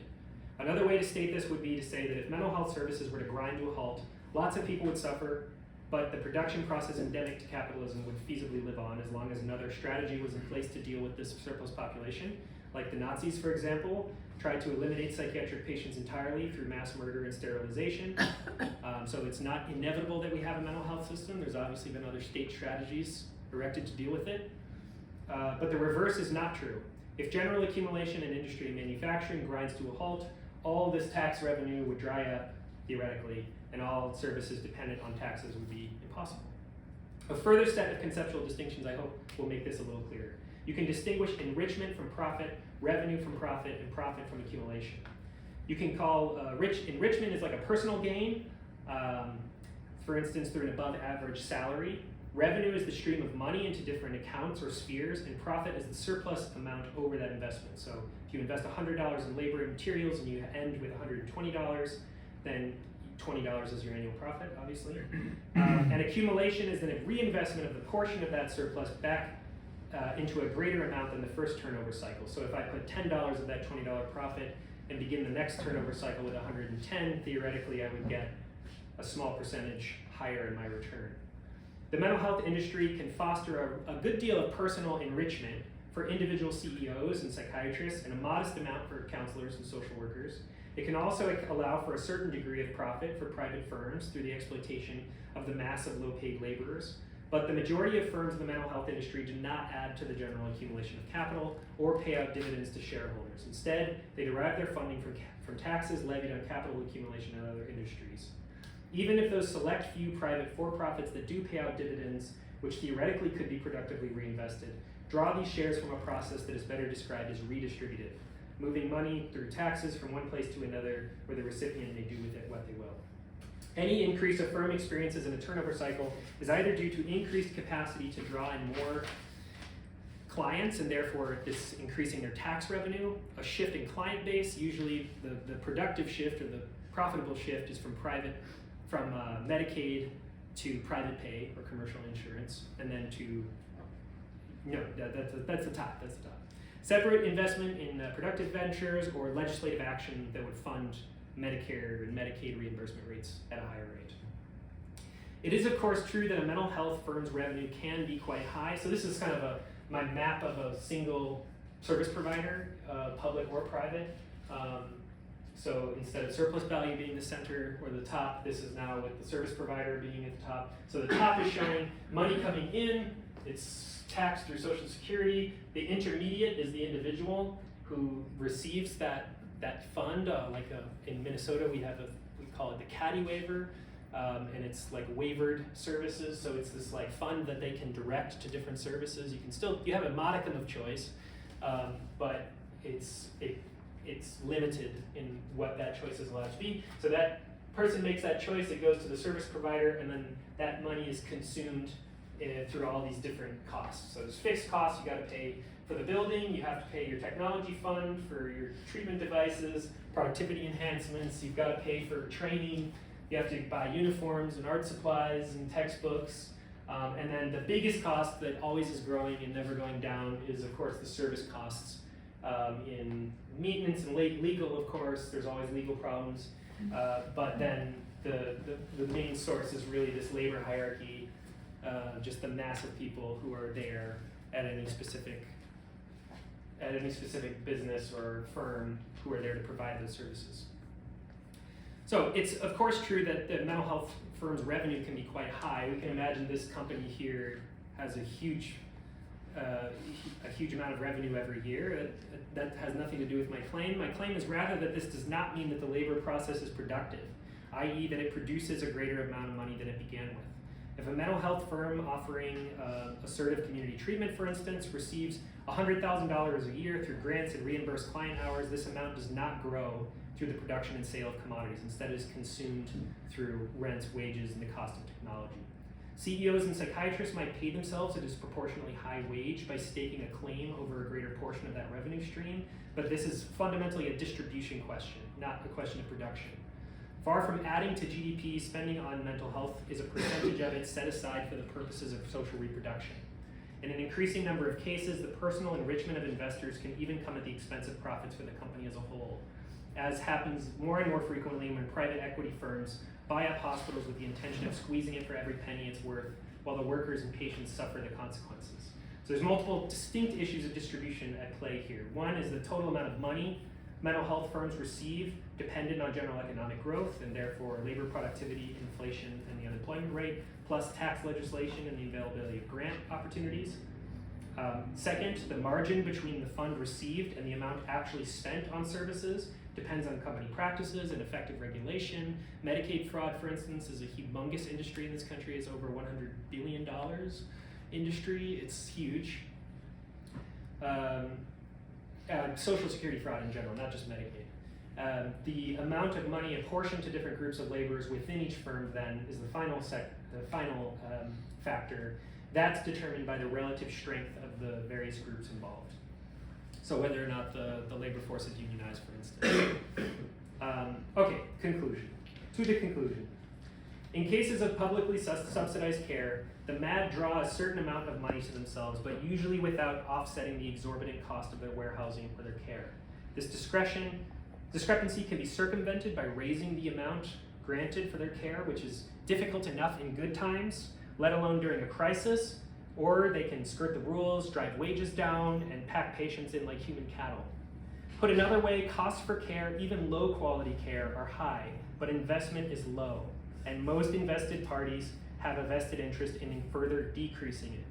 Another way to state this would be to say that if mental health services were to grind to a halt, lots of people would suffer, but the production process endemic to capitalism would feasibly live on as long as another strategy was in place to deal with this surplus population. Like the Nazis, for example, tried to eliminate psychiatric patients entirely through mass murder and sterilization. So it's not inevitable that we have a mental health system. There's obviously been other state strategies erected to deal with it. But the reverse is not true. If general accumulation in industry and manufacturing grinds to a halt, all this tax revenue would dry up, theoretically, and all services dependent on taxes would be impossible. A further set of conceptual distinctions, I hope, will make this a little clearer. You can distinguish enrichment from profit, revenue from profit, and profit from accumulation. You can call enrichment is like a personal gain, for instance, through an above average salary. Revenue is the stream of money into different accounts or spheres, and profit is the surplus amount over that investment. So if you invest $100 in labor and materials and you end with $120, then $20 is your annual profit, obviously. And accumulation is then a reinvestment of the portion of that surplus back into a greater amount than the first turnover cycle. So if I put $10 of that $20 profit and begin the next turnover cycle with 110, theoretically I would get a small percentage higher in my return. The mental health industry can foster a good deal of personal enrichment for individual CEOs and psychiatrists, and a modest amount for counselors and social workers. It can also allow for a certain degree of profit for private firms through the exploitation of the mass of low-paid laborers. But the majority of firms in the mental health industry do not add to the general accumulation of capital or pay out dividends to shareholders. Instead, they derive their funding from taxes levied on capital accumulation in other industries. Even if those select few private for-profits that do pay out dividends, which theoretically could be productively reinvested, draw these shares from a process that is better described as redistributive, moving money through taxes from one place to another where the recipient may do with it what they will. Any increase a firm experiences in a turnover cycle is either due to increased capacity to draw in more clients and therefore this increasing their tax revenue, a shift in client base, usually the productive shift or the profitable shift is from Medicaid to private pay or commercial insurance, and then to, that's the top. Separate investment in productive ventures or legislative action that would fund Medicare and Medicaid reimbursement rates at a higher rate. It is of course true that a mental health firm's revenue can be quite high. So this is kind of my map of a single service provider, public or private. So instead of surplus value being the center or the top, this is now with the service provider being at the top. So the top is showing money coming in, it's taxed through Social Security. The intermediate is the individual who receives that fund. In Minnesota, we call it the caddy waiver, and it's like waivered services. So it's this like fund that they can direct to different services. You have a modicum of choice, but it's limited in what that choice is allowed to be. So that person makes that choice, it goes to the service provider, and then that money is consumed through all these different costs. So there's fixed costs, you gotta pay for the building, you have to pay your technology fund for your treatment devices, productivity enhancements, you've gotta pay for training, you have to buy uniforms and art supplies and textbooks, and then the biggest cost that always is growing and never going down is of course the service costs. In maintenance and legal, of course, there's always legal problems, but then the main source is really this labor hierarchy, just the mass of people who are there at any specific business or firm who are there to provide those services. So it's of course true that the mental health firm's revenue can be quite high. We can imagine this company here has a huge amount of revenue every year. That has nothing to do with my claim. My claim is rather that this does not mean that the labor process is productive, i.e. that it produces a greater amount of money than it began with. If a mental health firm offering assertive community treatment, for instance, receives $100,000 a year through grants and reimbursed client hours, this amount does not grow through the production and sale of commodities. Instead, it is consumed through rents, wages, and the cost of technology. CEOs and psychiatrists might pay themselves a disproportionately high wage by staking a claim over a greater portion of that revenue stream, but this is fundamentally a distribution question, not a question of production. Far from adding to GDP, spending on mental health is a percentage of it set aside for the purposes of social reproduction. In an increasing number of cases, the personal enrichment of investors can even come at the expense of profits for the company as a whole, as happens more and more frequently when private equity firms buy up hospitals with the intention of squeezing it for every penny it's worth, while the workers and patients suffer the consequences. So there's multiple distinct issues of distribution at play here. One is the total amount of money mental health firms receive dependent on general economic growth and therefore labor productivity, inflation, and the unemployment rate, plus tax legislation and the availability of grant opportunities. Second, the margin between the fund received and the amount actually spent on services depends on company practices and effective regulation. Medicaid fraud, for instance, is a humongous industry in this country. It's over $100 billion industry. It's huge. Social Security fraud in general, not just Medicaid. The amount of money apportioned to different groups of laborers within each firm then is the final factor. That's determined by the relative strength of the various groups involved. So whether or not the labor force is unionized, for instance. Okay, conclusion. To the conclusion. In cases of publicly subsidized care, the MAD draw a certain amount of money to themselves, but usually without offsetting the exorbitant cost of their warehousing or their care. This discrepancy can be circumvented by raising the amount granted for their care, which is difficult enough in good times, let alone during a crisis, or they can skirt the rules, drive wages down, and pack patients in like human cattle. Put another way, costs for care, even low quality care, are high, but investment is low, and most invested parties have a vested interest in further decreasing it.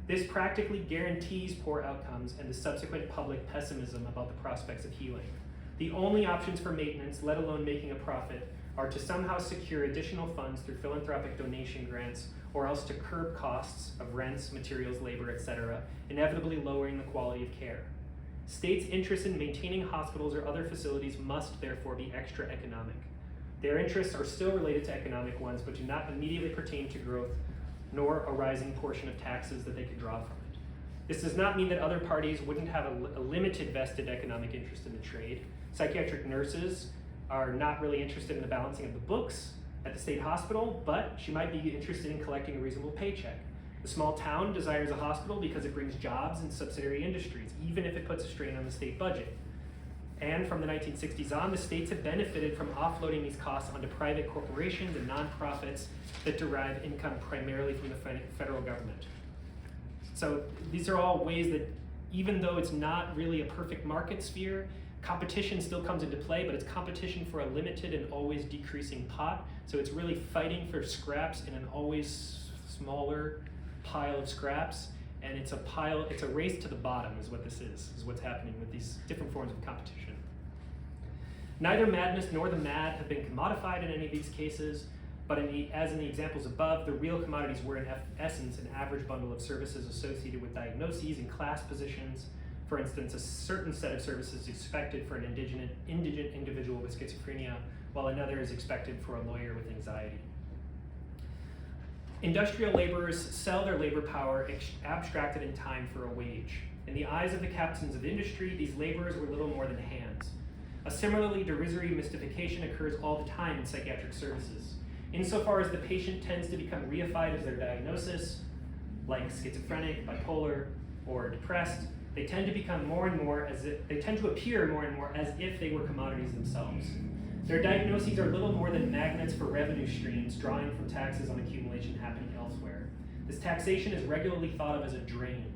This practically guarantees poor outcomes and the subsequent public pessimism about the prospects of healing. The only options for maintenance, let alone making a profit, are to somehow secure additional funds through philanthropic donation grants, or else to curb costs of rents, materials, labor, etc., inevitably lowering the quality of care. States' interests in maintaining hospitals or other facilities must therefore be extra economic. Their interests are still related to economic ones, but do not immediately pertain to growth, nor a rising portion of taxes that they could draw from it. This does not mean that other parties wouldn't have a limited vested economic interest in the trade. Psychiatric nurses are not really interested in the balancing of the books at the state hospital, but she might be interested in collecting a reasonable paycheck. The small town desires a hospital because it brings jobs and subsidiary industries, even if it puts a strain on the state budget. And from the 1960s on, the states have benefited from offloading these costs onto private corporations and nonprofits that derive income primarily from the federal government. So these are all ways that, even though it's not really a perfect market sphere, competition still comes into play, but it's competition for a limited and always decreasing pot. So it's really fighting for scraps in an always smaller pile of scraps, and it's a race to the bottom is what this is what's happening with these different forms of competition. Neither madness nor the mad have been commodified in any of these cases, but as in the examples above, the real commodities were in essence an average bundle of services associated with diagnoses and class positions. For instance, a certain set of services expected for an indigent individual with schizophrenia, while another is expected for a lawyer with anxiety. Industrial laborers sell their labor power abstracted in time for a wage. In the eyes of the captains of industry, these laborers were little more than hands. A similarly derisory mystification occurs all the time in psychiatric services. Insofar as the patient tends to become reified as their diagnosis, like schizophrenic, bipolar, or depressed, they tend to appear more and more as if they were commodities themselves. Their diagnoses are little more than magnets for revenue streams drawing from taxes on accumulation happening elsewhere. This taxation is regularly thought of as a drain.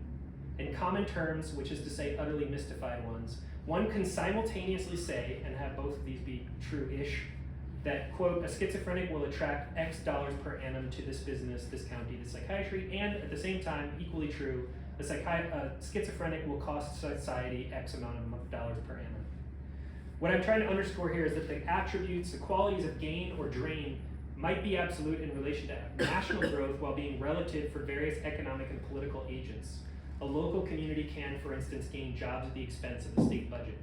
In common terms, which is to say utterly mystified ones, one can simultaneously say, and have both of these be true-ish, that, quote, a schizophrenic will attract X dollars per annum to this business, this county, this psychiatry, and at the same time, equally true, a schizophrenic will cost society X amount of dollars per annum. What I'm trying to underscore here is that the attributes, the qualities of gain or drain might be absolute in relation to national growth while being relative for various economic and political agents. A local community can, for instance, gain jobs at the expense of the state budget.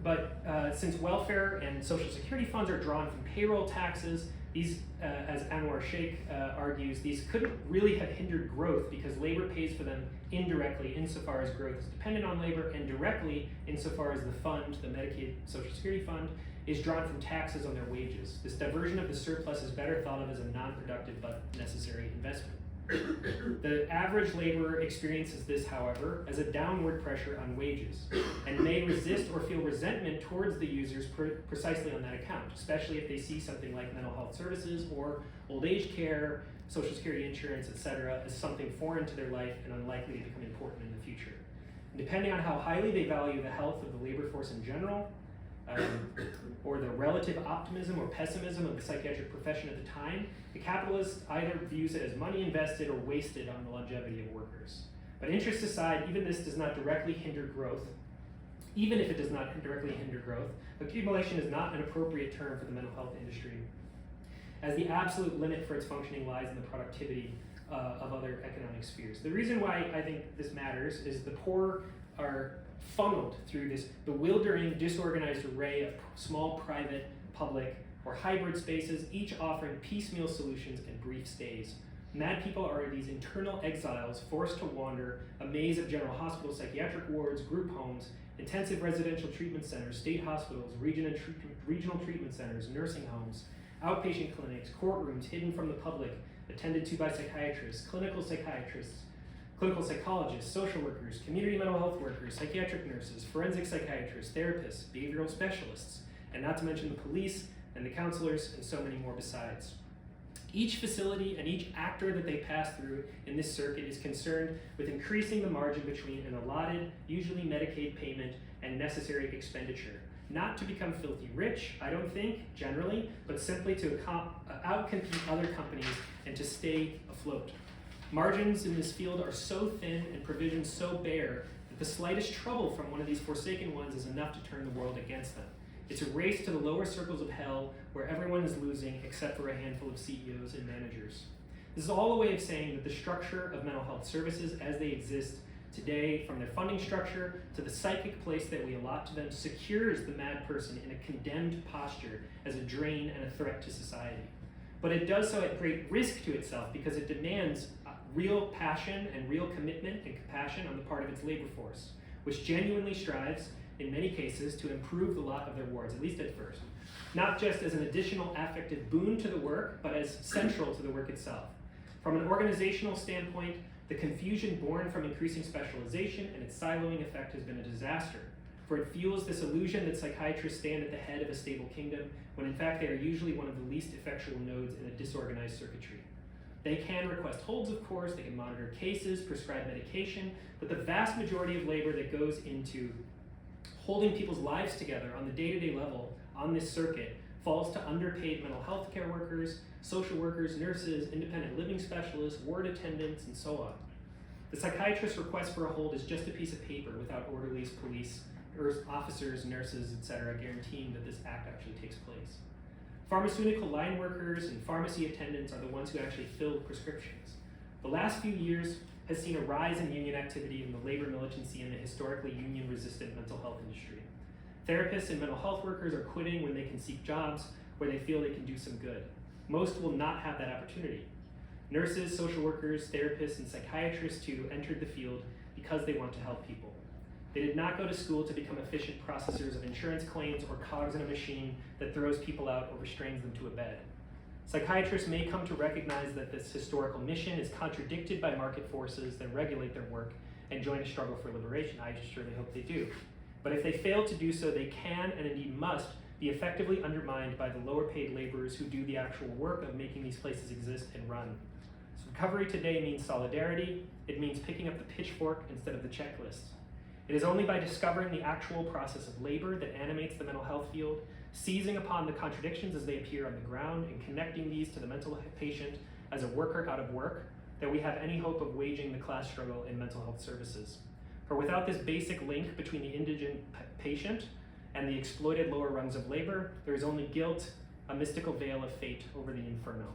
But since welfare and social security funds are drawn from payroll taxes, these, as Anwar Sheikh argues, these couldn't really have hindered growth because labor pays for them indirectly insofar as growth is dependent on labor, and directly insofar as the fund, the Medicaid Social Security Fund, is drawn from taxes on their wages. This diversion of the surplus is better thought of as a non-productive but necessary investment. The average laborer experiences this, however, as a downward pressure on wages, and may resist or feel resentment towards the users precisely on that account, especially if they see something like mental health services or old age care, social security insurance, etc., as something foreign to their life and unlikely to become important in the future. And depending on how highly they value the health of the labor force in general, or the relative optimism or pessimism of the psychiatric profession at the time, the capitalist either views it as money invested or wasted on the longevity of workers. But interests aside, even this does not directly hinder growth. Even if it does not directly hinder growth, accumulation is not an appropriate term for the mental health industry, as the absolute limit for its functioning lies in the productivity of other economic spheres. The reason why I think this matters is the poor are funneled through this bewildering, disorganized array of small, private, public, or hybrid spaces, each offering piecemeal solutions and brief stays. Mad people are these internal exiles forced to wander a maze of general hospitals, psychiatric wards, group homes, intensive residential treatment centers, state hospitals, regional treatment centers, nursing homes, outpatient clinics, courtrooms hidden from the public, attended to by psychiatrists, clinical psychologists, social workers, community mental health workers, psychiatric nurses, forensic psychiatrists, therapists, behavioral specialists, and not to mention the police and the counselors and so many more besides. Each facility and each actor that they pass through in this circuit is concerned with increasing the margin between an allotted, usually Medicaid payment, and necessary expenditure. Not to become filthy rich, I don't think, generally, but simply to outcompete other companies and to stay afloat. Margins in this field are so thin and provisions so bare that the slightest trouble from one of these forsaken ones is enough to turn the world against them. It's a race to the lower circles of hell where everyone is losing except for a handful of CEOs and managers. This is all a way of saying that the structure of mental health services as they exist today, from their funding structure to the psychic place that we allot to them, secures the mad person in a condemned posture as a drain and a threat to society. But it does so at great risk to itself because it demands real passion and real commitment and compassion on the part of its labor force, which genuinely strives in many cases to improve the lot of their wards, at least at first. Not just as an additional affective boon to the work, but as central to the work itself. From an organizational standpoint, the confusion born from increasing specialization and its siloing effect has been a disaster, for it fuels this illusion that psychiatrists stand at the head of a stable kingdom, when in fact they are usually one of the least effectual nodes in a disorganized circuitry. They can request holds, of course, they can monitor cases, prescribe medication, but the vast majority of labor that goes into holding people's lives together on the day-to-day level on this circuit falls to underpaid mental health care workers, social workers, nurses, independent living specialists, ward attendants, and so on. The psychiatrist's request for a hold is just a piece of paper without orderlies, police, officers, nurses, etc., guaranteeing that this act actually takes place. Pharmaceutical line workers and pharmacy attendants are the ones who actually fill prescriptions. The last few years has seen a rise in union activity in the labor militancy in the historically union-resistant mental health industry. Therapists and mental health workers are quitting when they can seek jobs where they feel they can do some good. Most will not have that opportunity. Nurses, social workers, therapists, and psychiatrists too entered the field because they want to help people. They did not go to school to become efficient processors of insurance claims or cogs in a machine that throws people out or restrains them to a bed. Psychiatrists may come to recognize that this historical mission is contradicted by market forces that regulate their work and join a struggle for liberation. I surely hope they do. But if they fail to do so, they can and indeed must be effectively undermined by the lower paid laborers who do the actual work of making these places exist and run. So recovery today means solidarity. It means picking up the pitchfork instead of the checklist. It is only by discovering the actual process of labor that animates the mental health field, seizing upon the contradictions as they appear on the ground, and connecting these to the mental patient as a worker out of work, that we have any hope of waging the class struggle in mental health services. For without this basic link between the indigent patient and the exploited lower rungs of labor, there is only guilt, a mystical veil of fate over the inferno.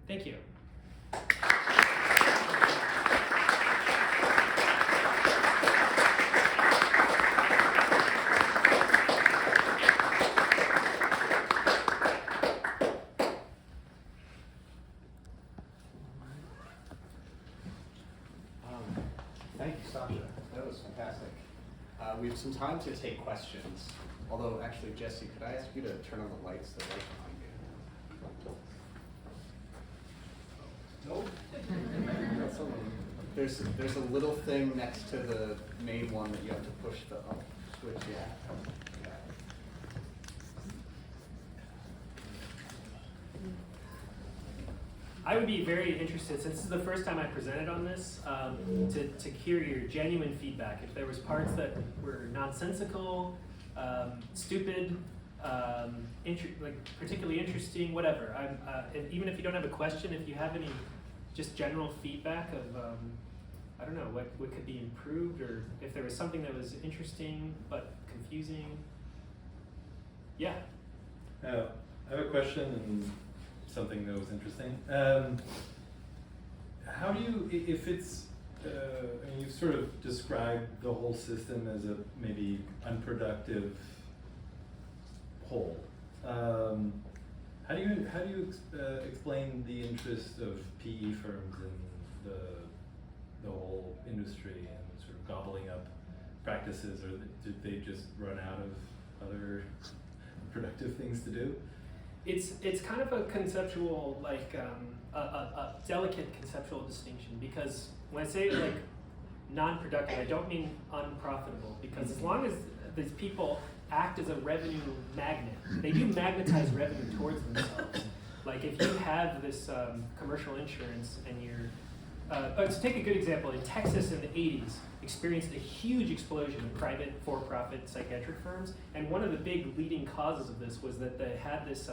Thank you. Thank you, Sasha. That was fantastic. We have some time to take questions. Although, actually, Jesse, could I ask you to turn on the lights? The light behind you. Nope. There's a little thing next to the main one that you have to push the up switch. Yeah. I would be very interested, since this is the first time I presented on this, to hear your genuine feedback. If there was parts that were nonsensical, stupid, particularly interesting, whatever. Even if you don't have a question, if you have any just general feedback of, I don't know, what could be improved, or if there was something that was interesting but confusing. Yeah. I have a question and something that was interesting. How do you, if it's, I mean, you've sort of described the whole system as a maybe unproductive whole. How do you explain the interest of PE firms in the whole industry and sort of gobbling up practices, or did they just run out of other productive things to do? It's kind of a conceptual, like a delicate conceptual distinction, because when I say like non-productive, I don't mean unprofitable, because as long as these people act as a revenue magnet, they do magnetize revenue towards themselves. Like if you have this commercial insurance and you're, to take a good example, in Texas in the 80s, experienced a huge explosion of private for-profit psychiatric firms, and one of the big leading causes of this was that they had this,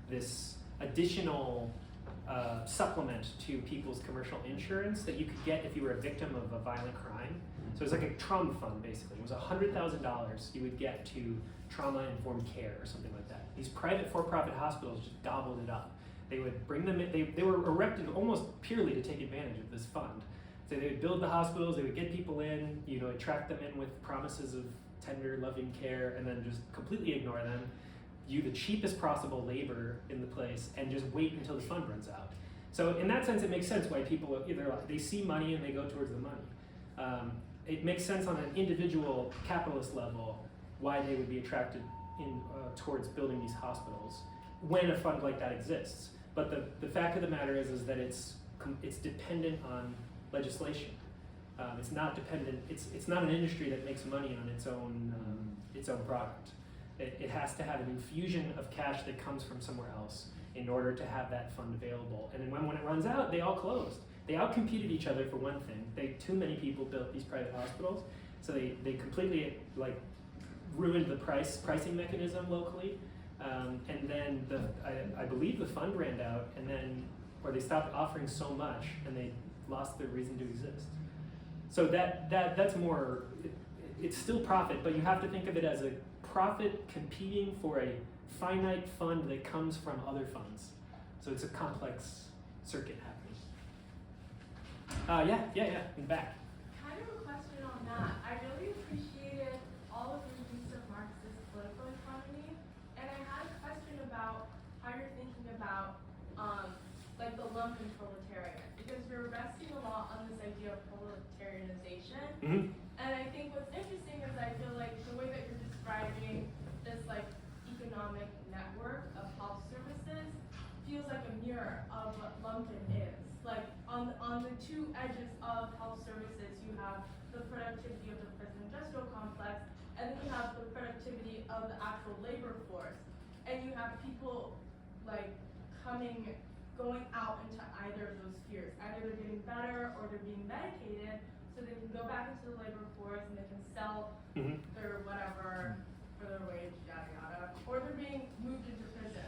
this additional supplement to people's commercial insurance that you could get if you were a victim of a violent crime. So it was like a trauma fund, basically. It was $100,000 you would get to trauma-informed care or something like that. These private for-profit hospitals just gobbled it up. They would bring them in, they were erected almost purely to take advantage of this fund. So they would build the hospitals, they would get people in, you know, attract them in with promises of tender, loving care, and then just completely ignore them, the cheapest possible labor in the place, and just wait until the fund runs out. So in that sense, it makes sense why people either they see money and they go towards the money. It makes sense on an individual capitalist level why they would be attracted towards building these hospitals when a fund like that exists. But the fact of the matter is that it's dependent on legislation. It's not dependent. It's not an industry that makes money on its own product. It has to have an infusion of cash that comes from somewhere else in order to have that fund available. And then when it runs out, they all closed. They outcompeted each other for one thing. Too many people built these private hospitals, so they completely like ruined the pricing mechanism locally. And then I believe the fund ran out, and then or they stopped offering so much, and they lost their reason to exist. So that's more. It's still profit, but you have to think of it as a profit competing for a finite fund that comes from other funds. So it's a complex circuit happening. Yeah, in back. Kind of a question on that. I really appreciated all of your use of Marxist political economy, and I had a question about how you're thinking about like the lumpen proletariat, because you're resting a lot on this idea of proletarianization. Mm-hmm. And I think what's interesting is I feel like the way that you're describing this like economic network of health services feels like a mirror of what lumpen is. Like on the two edges of health services, you have the productivity of the prison industrial complex, and then you have the productivity of the actual labor force. And you have people like going out into either of those spheres. Either they're getting better or they're being medicated, so they can go back into the labor force and they can sell their whatever for their wage, yada yada. Or they're being moved into prisons.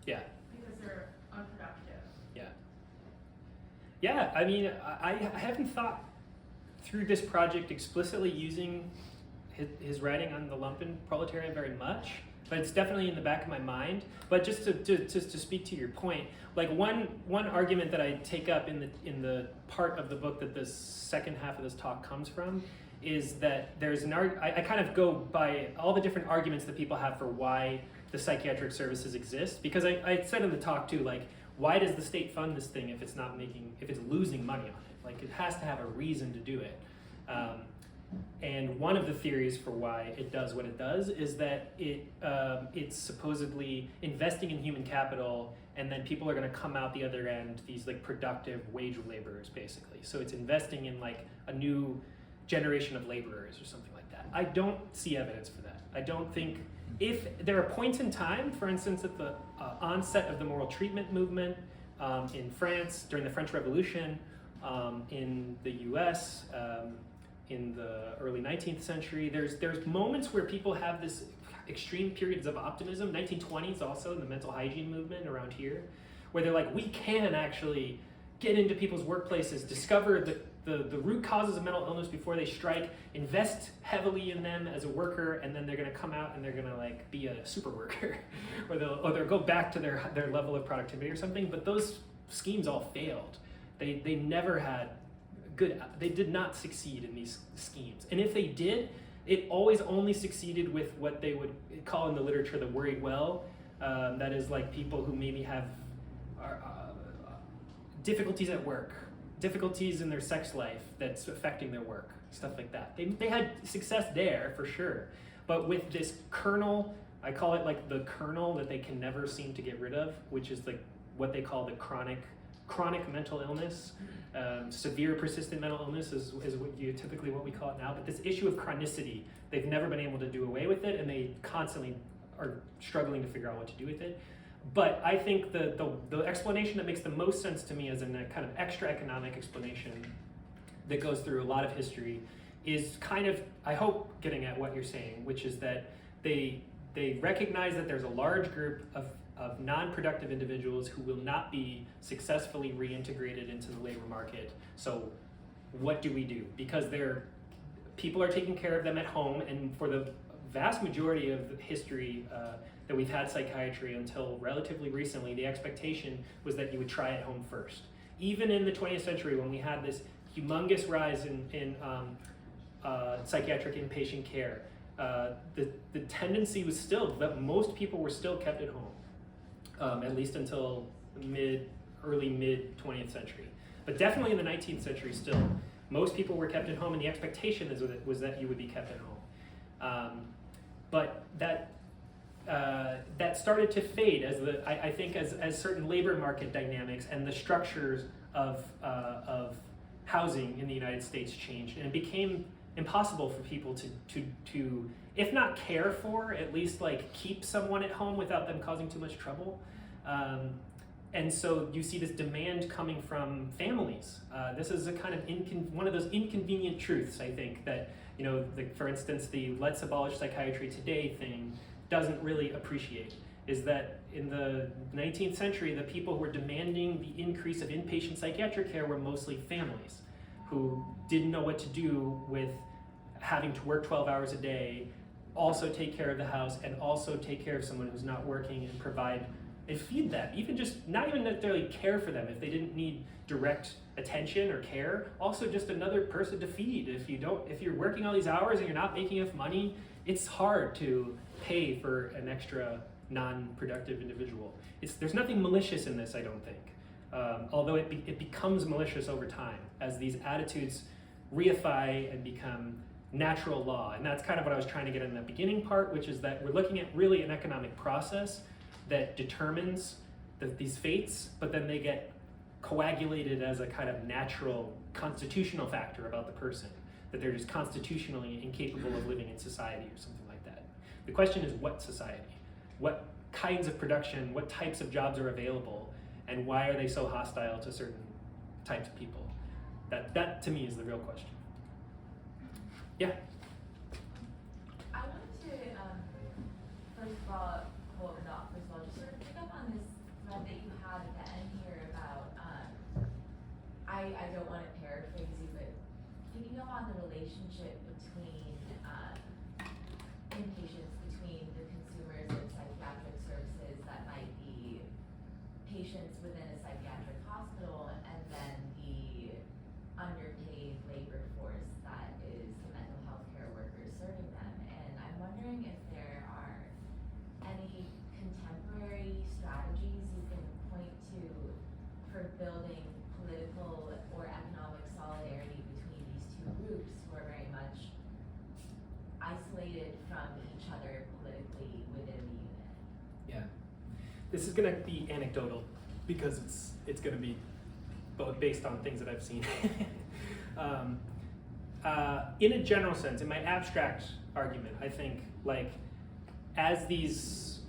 Yeah. Because they're unproductive. Yeah. Yeah, I mean, I haven't thought through this project explicitly using his writing on the lumpen proletariat very much, but it's definitely in the back of my mind. But just to speak to your point, like one argument that I take up in the part of the book that this second half of this talk comes from is that there's I kind of go by all the different arguments that people have for why the psychiatric services exist, because I said in the talk too, like, why does the state fund this thing if it's losing money on it? Like, it has to have a reason to do it. And one of the theories for why it does what it does is that it's supposedly investing in human capital, and then people are going to come out the other end, these like productive wage laborers, basically. So it's investing in like a new generation of laborers or something like that. I don't see evidence for that. I don't think, if there are points in time, for instance, at the onset of the moral treatment movement in France during the French Revolution, in the US, in the early 19th century, there's moments where people have this extreme periods of optimism. 1920s also, the mental hygiene movement around here, where they're like, we can actually get into people's workplaces, discover the root causes of mental illness before they strike, invest heavily in them as a worker, and then they're gonna come out and they're gonna like be a super worker, or they'll go back to their level of productivity or something. But those schemes all failed. They never had they did not succeed in these schemes. And if they did, it always only succeeded with what they would call in the literature the worried well. That is like people who maybe have difficulties at work, difficulties in their sex life that's affecting their work, stuff like that. They had success there for sure. But with this kernel, I call it like the kernel that they can never seem to get rid of, which is like what they call the chronic mental illness. Severe persistent mental illness is typically what we call it now. But this issue of chronicity, they've never been able to do away with it, and they constantly are struggling to figure out what to do with it. But I think the explanation that makes the most sense to me as a kind of extra economic explanation that goes through a lot of history is kind of, I hope, getting at what you're saying, which is that they recognize that there's a large group of non-productive individuals who will not be successfully reintegrated into the labor market. So what do we do? Because people are taking care of them at home, and for the vast majority of the history that we've had psychiatry until relatively recently, the expectation was that you would try at home first. Even in the 20th century, when we had this humongous rise in psychiatric inpatient care, the tendency was still that most people were still kept at home, at least until early mid 20th century. But definitely in the 19th century still, most people were kept at home, and the expectation was that you would be kept at home. But that started to fade as I think as certain labor market dynamics and the structures of housing in the United States changed, and it became impossible for people to if not care for, at least like keep someone at home without them causing too much trouble. And so you see this demand coming from families. This is a kind of one of those inconvenient truths, I think, that, for instance, the let's abolish psychiatry today thing doesn't really appreciate, is that in the 19th century, the people who were demanding the increase of inpatient psychiatric care were mostly families who didn't know what to do with having to work 12 hours a day, also take care of the house, and also take care of someone who's not working and provide and feed them, not even necessarily care for them if they didn't need direct attention or care, also just another person to feed. If you're working all these hours and you're not making enough money, it's hard to pay for an extra non-productive individual. There's nothing malicious in this, I don't think. Although it becomes malicious over time as these attitudes reify and become natural law. And that's kind of what I was trying to get in the beginning part, which is that we're looking at really an economic process that determines these fates, but then they get coagulated as a kind of natural constitutional factor about the person, that they're just constitutionally incapable of living in society or something like that. The question is, what society? What kinds of production, what types of jobs are available, and why are they so hostile to certain types of people? That to me is the real question. Yeah? I wanted to, first of all, just sort of pick up on this thread that you had at the end here about, I don't want to paraphrase you, but picking up on the relationship between inpatients, between the consumers of psychiatric services that might be patients within a psychiatric hospital, and then the underpaid labor force that is the mental health care workers serving them. And I'm wondering if there are any contemporary strategies you can point to for building political or economic solidarity between these two groups who are very much isolated from each other politically within the unit. Yeah. This is going to be anecdotal because it's going to be based on things that I've seen. In a general sense, in my abstract argument, I think as these,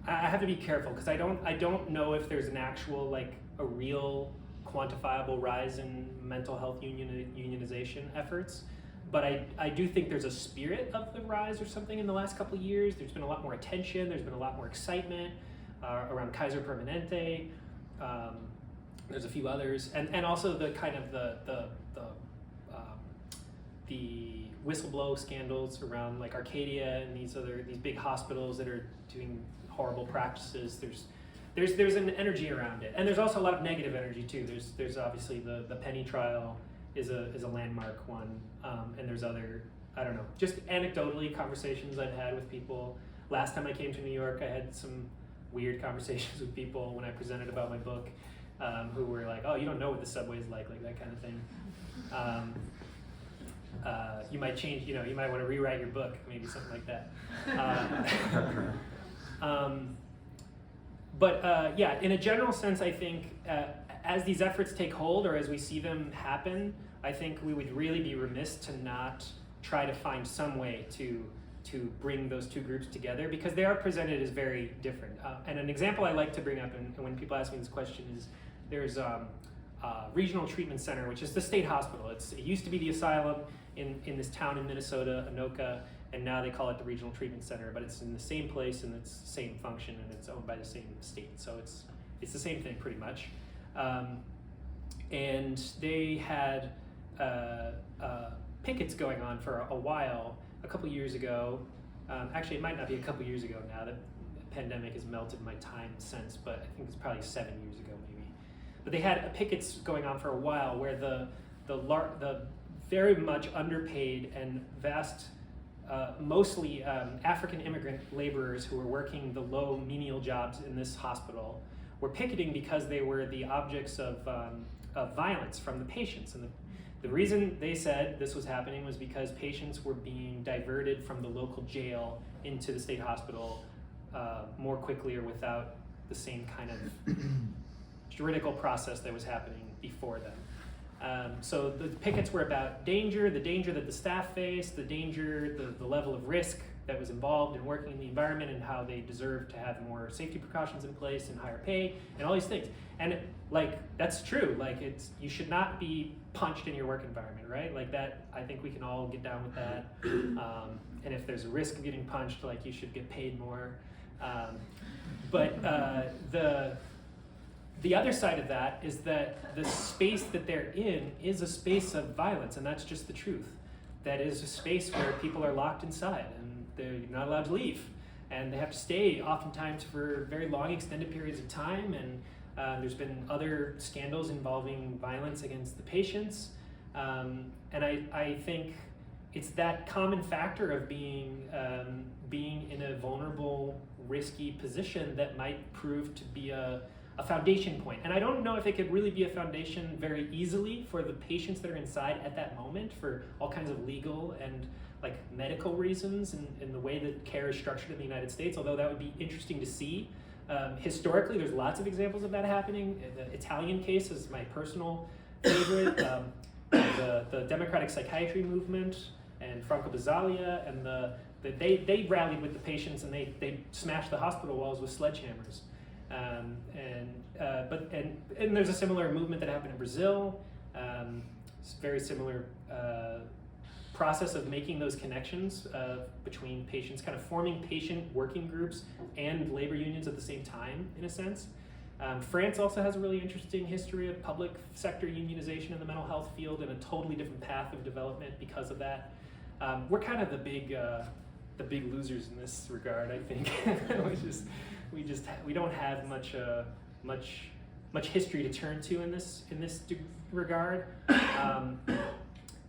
I have to be careful because I don't know if there's an actual a real quantifiable rise in mental health unionization efforts, but I do think there's a spirit of the rise or something in the last couple of years. There's been a lot more attention. There's been a lot more excitement around Kaiser Permanente. There's a few others, and also the kind of the whistleblow scandals around Arcadia and these big hospitals that are doing horrible practices. There's an energy around it, and there's also a lot of negative energy too. There's obviously the Penny trial is a landmark one, and there's other, I don't know, just anecdotally conversations I've had with people. Last time I came to New York, I had some weird conversations with people when I presented about my book, who were like, "Oh, you don't know what the subway is like that kind of thing." You might change, you might want to rewrite your book, maybe something like that. Yeah, in a general sense, I think as these efforts take hold or as we see them happen, I think we would really be remiss to not try to find some way to to bring those two groups together because they are presented as very different. And an example I like to bring up, and when people ask me this question, is there's Regional Treatment Center, which is the state hospital. It used to be the asylum in this town in Minnesota, Anoka, and now they call it the Regional Treatment Center, but it's in the same place and it's the same function and it's owned by the same state. So it's the same thing pretty much. And they had pickets going on for a while, a couple years ago. Actually, it might not be a couple years ago now. The pandemic has melted my time since, but I think it's probably 7 years ago maybe. But they had pickets going on for a while where the very much underpaid and vast, mostly African immigrant laborers who were working the low menial jobs in this hospital were picketing because they were the objects of violence from the patients. And the reason they said this was happening was because patients were being diverted from the local jail into the state hospital more quickly or without the same kind of juridical process that was happening before them. So the pickets were about danger, the danger that the staff faced, the danger, the level of risk that was involved in working in the environment and how they deserve to have more safety precautions in place and higher pay and all these things. And that's true. You should not be punched in your work environment, right? Like that, I think we can all get down with that. And if there's a risk of getting punched, you should get paid more. But the other side of that is that the space that they're in is a space of violence, and that's just the truth. That is a space where people are locked inside and they're not allowed to leave. And they have to stay oftentimes for very long extended periods of time, and there's been other scandals involving violence against the patients. And I think it's that common factor of being in a vulnerable, risky position that might prove to be a foundation point. And I don't know if it could really be a foundation very easily for the patients that are inside at that moment for all kinds of legal and medical reasons and the way that care is structured in the United States, although that would be interesting to see. Historically, there's lots of examples of that happening. The Italian case is my personal favorite. The democratic psychiatry movement and Franco Basaglia, and they rallied with the patients and they smashed the hospital walls with sledgehammers. And there's a similar movement that happened in Brazil. It's very similar process of making those connections between patients, kind of forming patient working groups and labor unions at the same time, in a sense. France also has a really interesting history of public sector unionization in the mental health field and a totally different path of development because of that. We're kind of the big losers in this regard, I think. we don't have much history to turn to in this regard.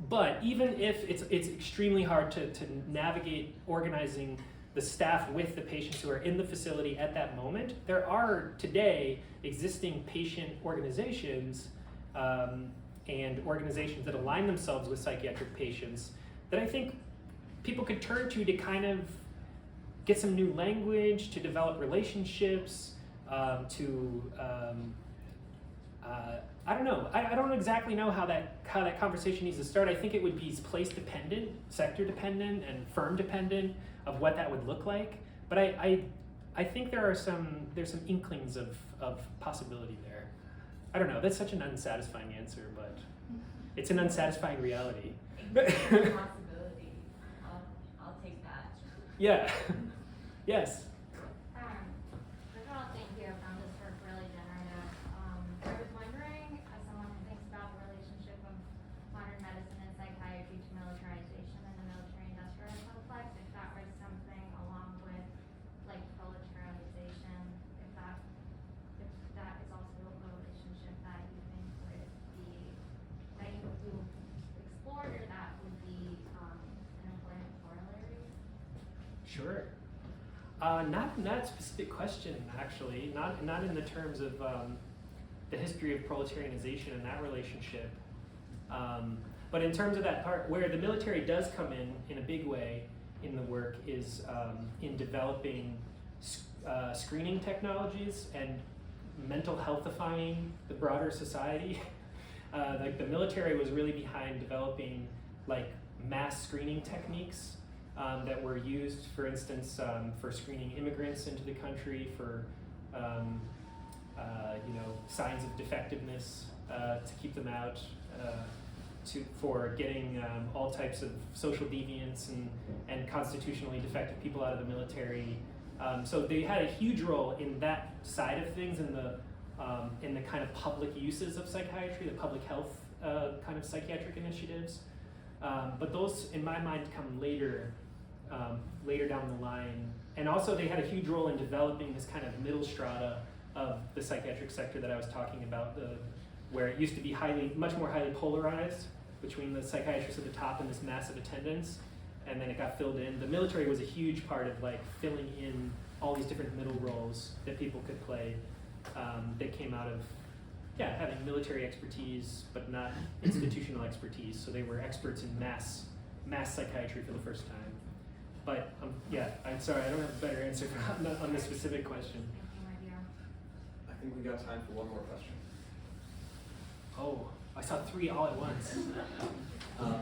But even if it's extremely hard to navigate organizing the staff with the patients who are in the facility at that moment, there are today existing patient organizations and organizations that align themselves with psychiatric patients that I think people could turn to kind of get some new language, to develop relationships, I don't know. I don't exactly know how that conversation needs to start. I think it would be place dependent, sector dependent, and firm dependent of what that would look like. But I think there's some inklings of possibility there. I don't know. That's such an unsatisfying answer, but it's an unsatisfying reality. Possibility. I'll take that. Yeah. Yes. First of all, thank you. I found this work really generative. I was wondering, as someone who thinks about the relationship of modern medicine and psychiatry to militarization and the military-industrial complex, if that was something along with proletarianization, if that is also a relationship that you think would be that you explored, or that would be an important corollary. Sure. Not a specific question, actually. Not in the terms of the history of proletarianization and that relationship. But in terms of that part where the military does come in a big way in the work is in developing screening technologies and mental healthifying the broader society. The military was really behind developing mass screening techniques that were used, for instance, for screening immigrants into the country, for signs of defectiveness to keep them out, for getting all types of social deviants and constitutionally defective people out of the military. So they had a huge role in that side of things, in the kind of public uses of psychiatry, the public health kind of psychiatric initiatives. But those, in my mind, come later down the line. And also they had a huge role in developing this kind of middle strata of the psychiatric sector that I was talking about, where it used to be much more highly polarized between the psychiatrists at the top and this massive attendance, and then it got filled in. The military was a huge part of like filling in all these different middle roles that people could play. That came out of having military expertise, but not institutional expertise. So they were experts in mass psychiatry for the first time. But I'm sorry, I don't have a better answer on this specific question. I think we got time for one more question. Oh, I saw 3 all at once.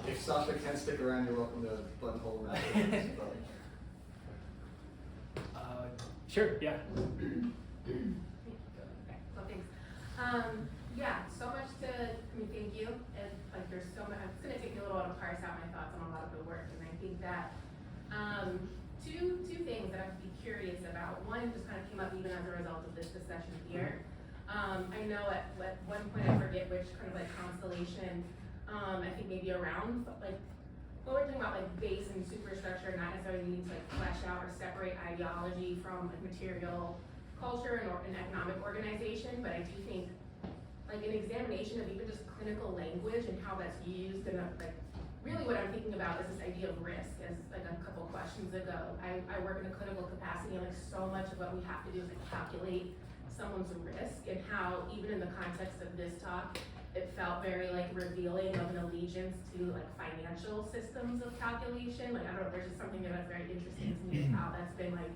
If Sasha can't stick around, you're welcome to blend hole around. Sure, yeah. Okay, so thanks. So much thank you. And like there's so much, it's gonna take me a little while to parse out my thoughts on a lot of the work. And I think that two things that I'd be curious about. One just kind of came up even as a result of this discussion here. I know at one point, I forget which kind of like constellation, I think maybe around like, when we're talking about like base and superstructure, not necessarily needing to like flesh out or separate ideology from like material culture and an economic organization, but I do think like an examination of even just clinical language and how that's used, and like really what I'm thinking about is this idea of risk. As like a couple questions ago, I work in a clinical capacity, and like so much of what we have to do is like calculate someone's risk, and how even in the context of this talk, it felt very like revealing of an allegiance to like financial systems of calculation. Like I don't know, there's just something that's very interesting to me, how that's been like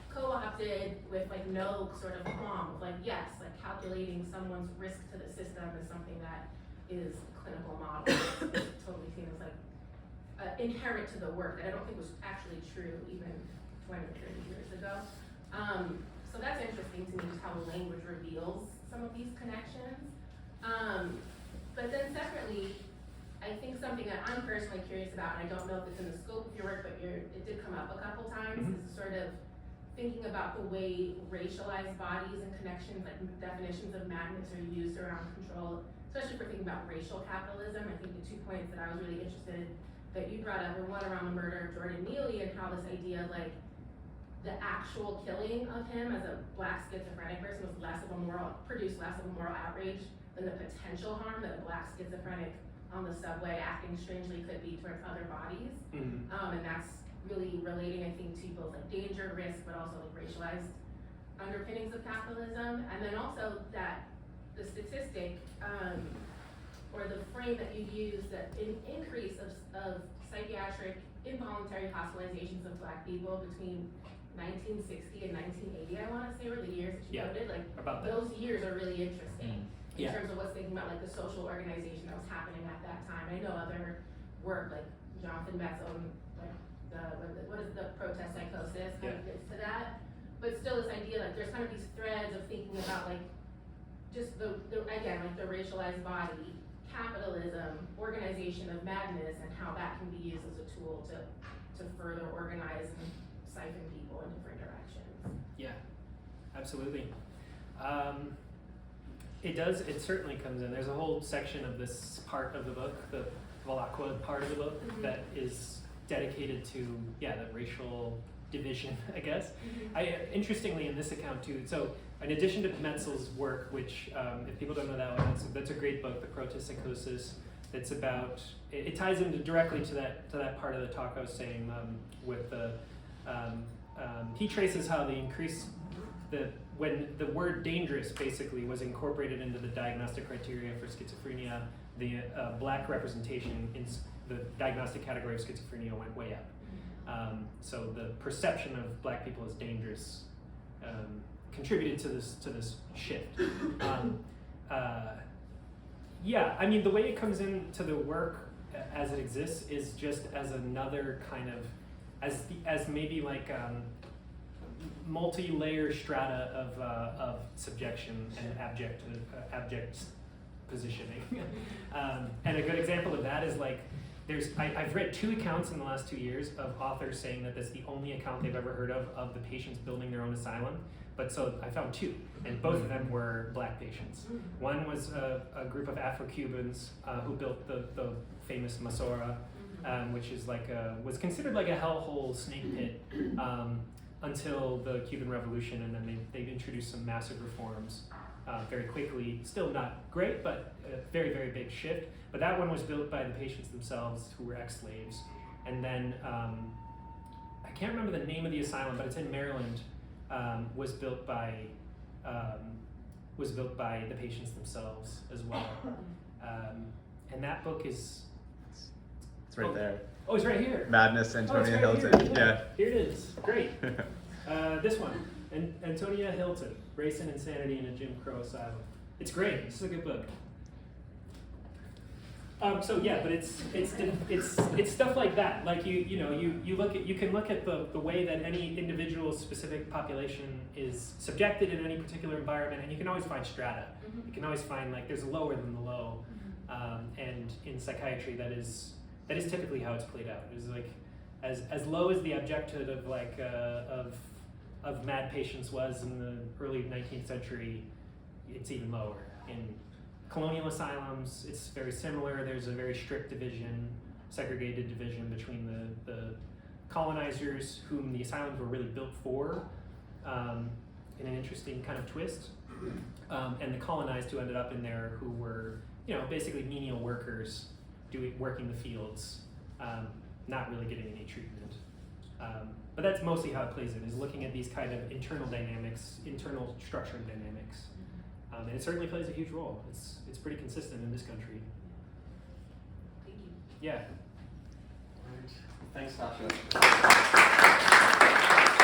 co-opted with like no sort of qualm of like, yes, like calculating someone's risk to the system is something that is clinical model. It's totally seen as like inherent to the work that I don't think was actually true even 20 or 30 years ago. So that's interesting to me, just how the language reveals some of these connections. But then separately, I think something that I'm personally curious about, and I don't know if it's in the scope of your work, but it did come up a couple times, is sort of thinking about the way racialized bodies and connections, like definitions of madness, are used around control, especially for thinking about racial capitalism. I think the 2 points that I was really interested in that you brought up were one around the murder of Jordan Neely, and how this idea of like the actual killing of him as a Black schizophrenic person was produced less of a moral outrage than the potential harm that a Black schizophrenic on the subway acting strangely could be towards other bodies. And that's really relating, I think, to both like danger, risk, but also like racialized underpinnings of capitalism. And then also that the statistic, or the frame that you use, that an increase of psychiatric involuntary hospitalizations of Black people between 1960 and 1980, I want to say, were the years that you noted. Like about those years are really interesting in Yeah. terms of what's thinking about like the social organization that was happening at that time. I know other work like Jonathan Bett's own like what is the protest psychosis kind of gets to that, but still this idea like there's kind of these threads of thinking about like just the again like the racialized body, capitalism, organization of madness, and how that can be used as a tool to further organize and siphon people in different directions. Yeah, absolutely. It certainly comes in. There's a whole section of this part of the book, the Belacqua part of the book, that is dedicated to, the racial division, I guess. Interestingly, in this account too, so in addition to Metzel's work, which if people don't know that one, that's a great book, The Protest Psychosis. It's about, it ties into directly to that part of the talk I was saying with the, he traces how when the word dangerous basically was incorporated into the diagnostic criteria for schizophrenia, the Black representation in the diagnostic category of schizophrenia went way up. So the perception of Black people as dangerous contributed to this shift. I mean, the way it comes into the work as it exists is just as another kind of as maybe like multi-layer strata of subjection and abject positioning. And a good example of that is like, I've read 2 accounts in the last 2 years of authors saying that that's the only account they've ever heard of the patients building their own asylum. But so I found 2, and both of them were Black patients. One was a group of Afro-Cubans who built the famous Masora, which is like was considered like a hellhole snake pit until the Cuban Revolution, and then they introduced some massive reforms very quickly. Still not great, but a very, very big shift. But that one was built by the patients themselves who were ex-slaves. And then I can't remember the name of the asylum, but it's in Maryland. Was built by the patients themselves as well. And that book is It's right there. Oh, it's right here. Madness, It's Antonia right Hilton. here. Yeah. Here it is. Great. This one, Antonia Hilton, Race and Insanity in a Jim Crow Asylum. It's great. This is a good book. So yeah, but it's stuff like that. Like you can look at the way that any individual specific population is subjected in any particular environment, and you can always find strata. You can always find like there's a lower than the low, and in psychiatry that is typically how it's played out. It's like as low as the objective of like of mad patients was in the early 19th century, it's even lower in colonial asylums. It's very similar. There's a very strict division, segregated division between the colonizers, whom the asylums were really built for, in an interesting kind of twist, and the colonized who ended up in there, who were basically menial workers, working the fields, not really getting any treatment. But that's mostly how it plays in, is looking at these kind of internal dynamics, internal structural dynamics. And it certainly plays a huge role. It's pretty consistent in this country. Thank you. Yeah. Thanks, Sasha.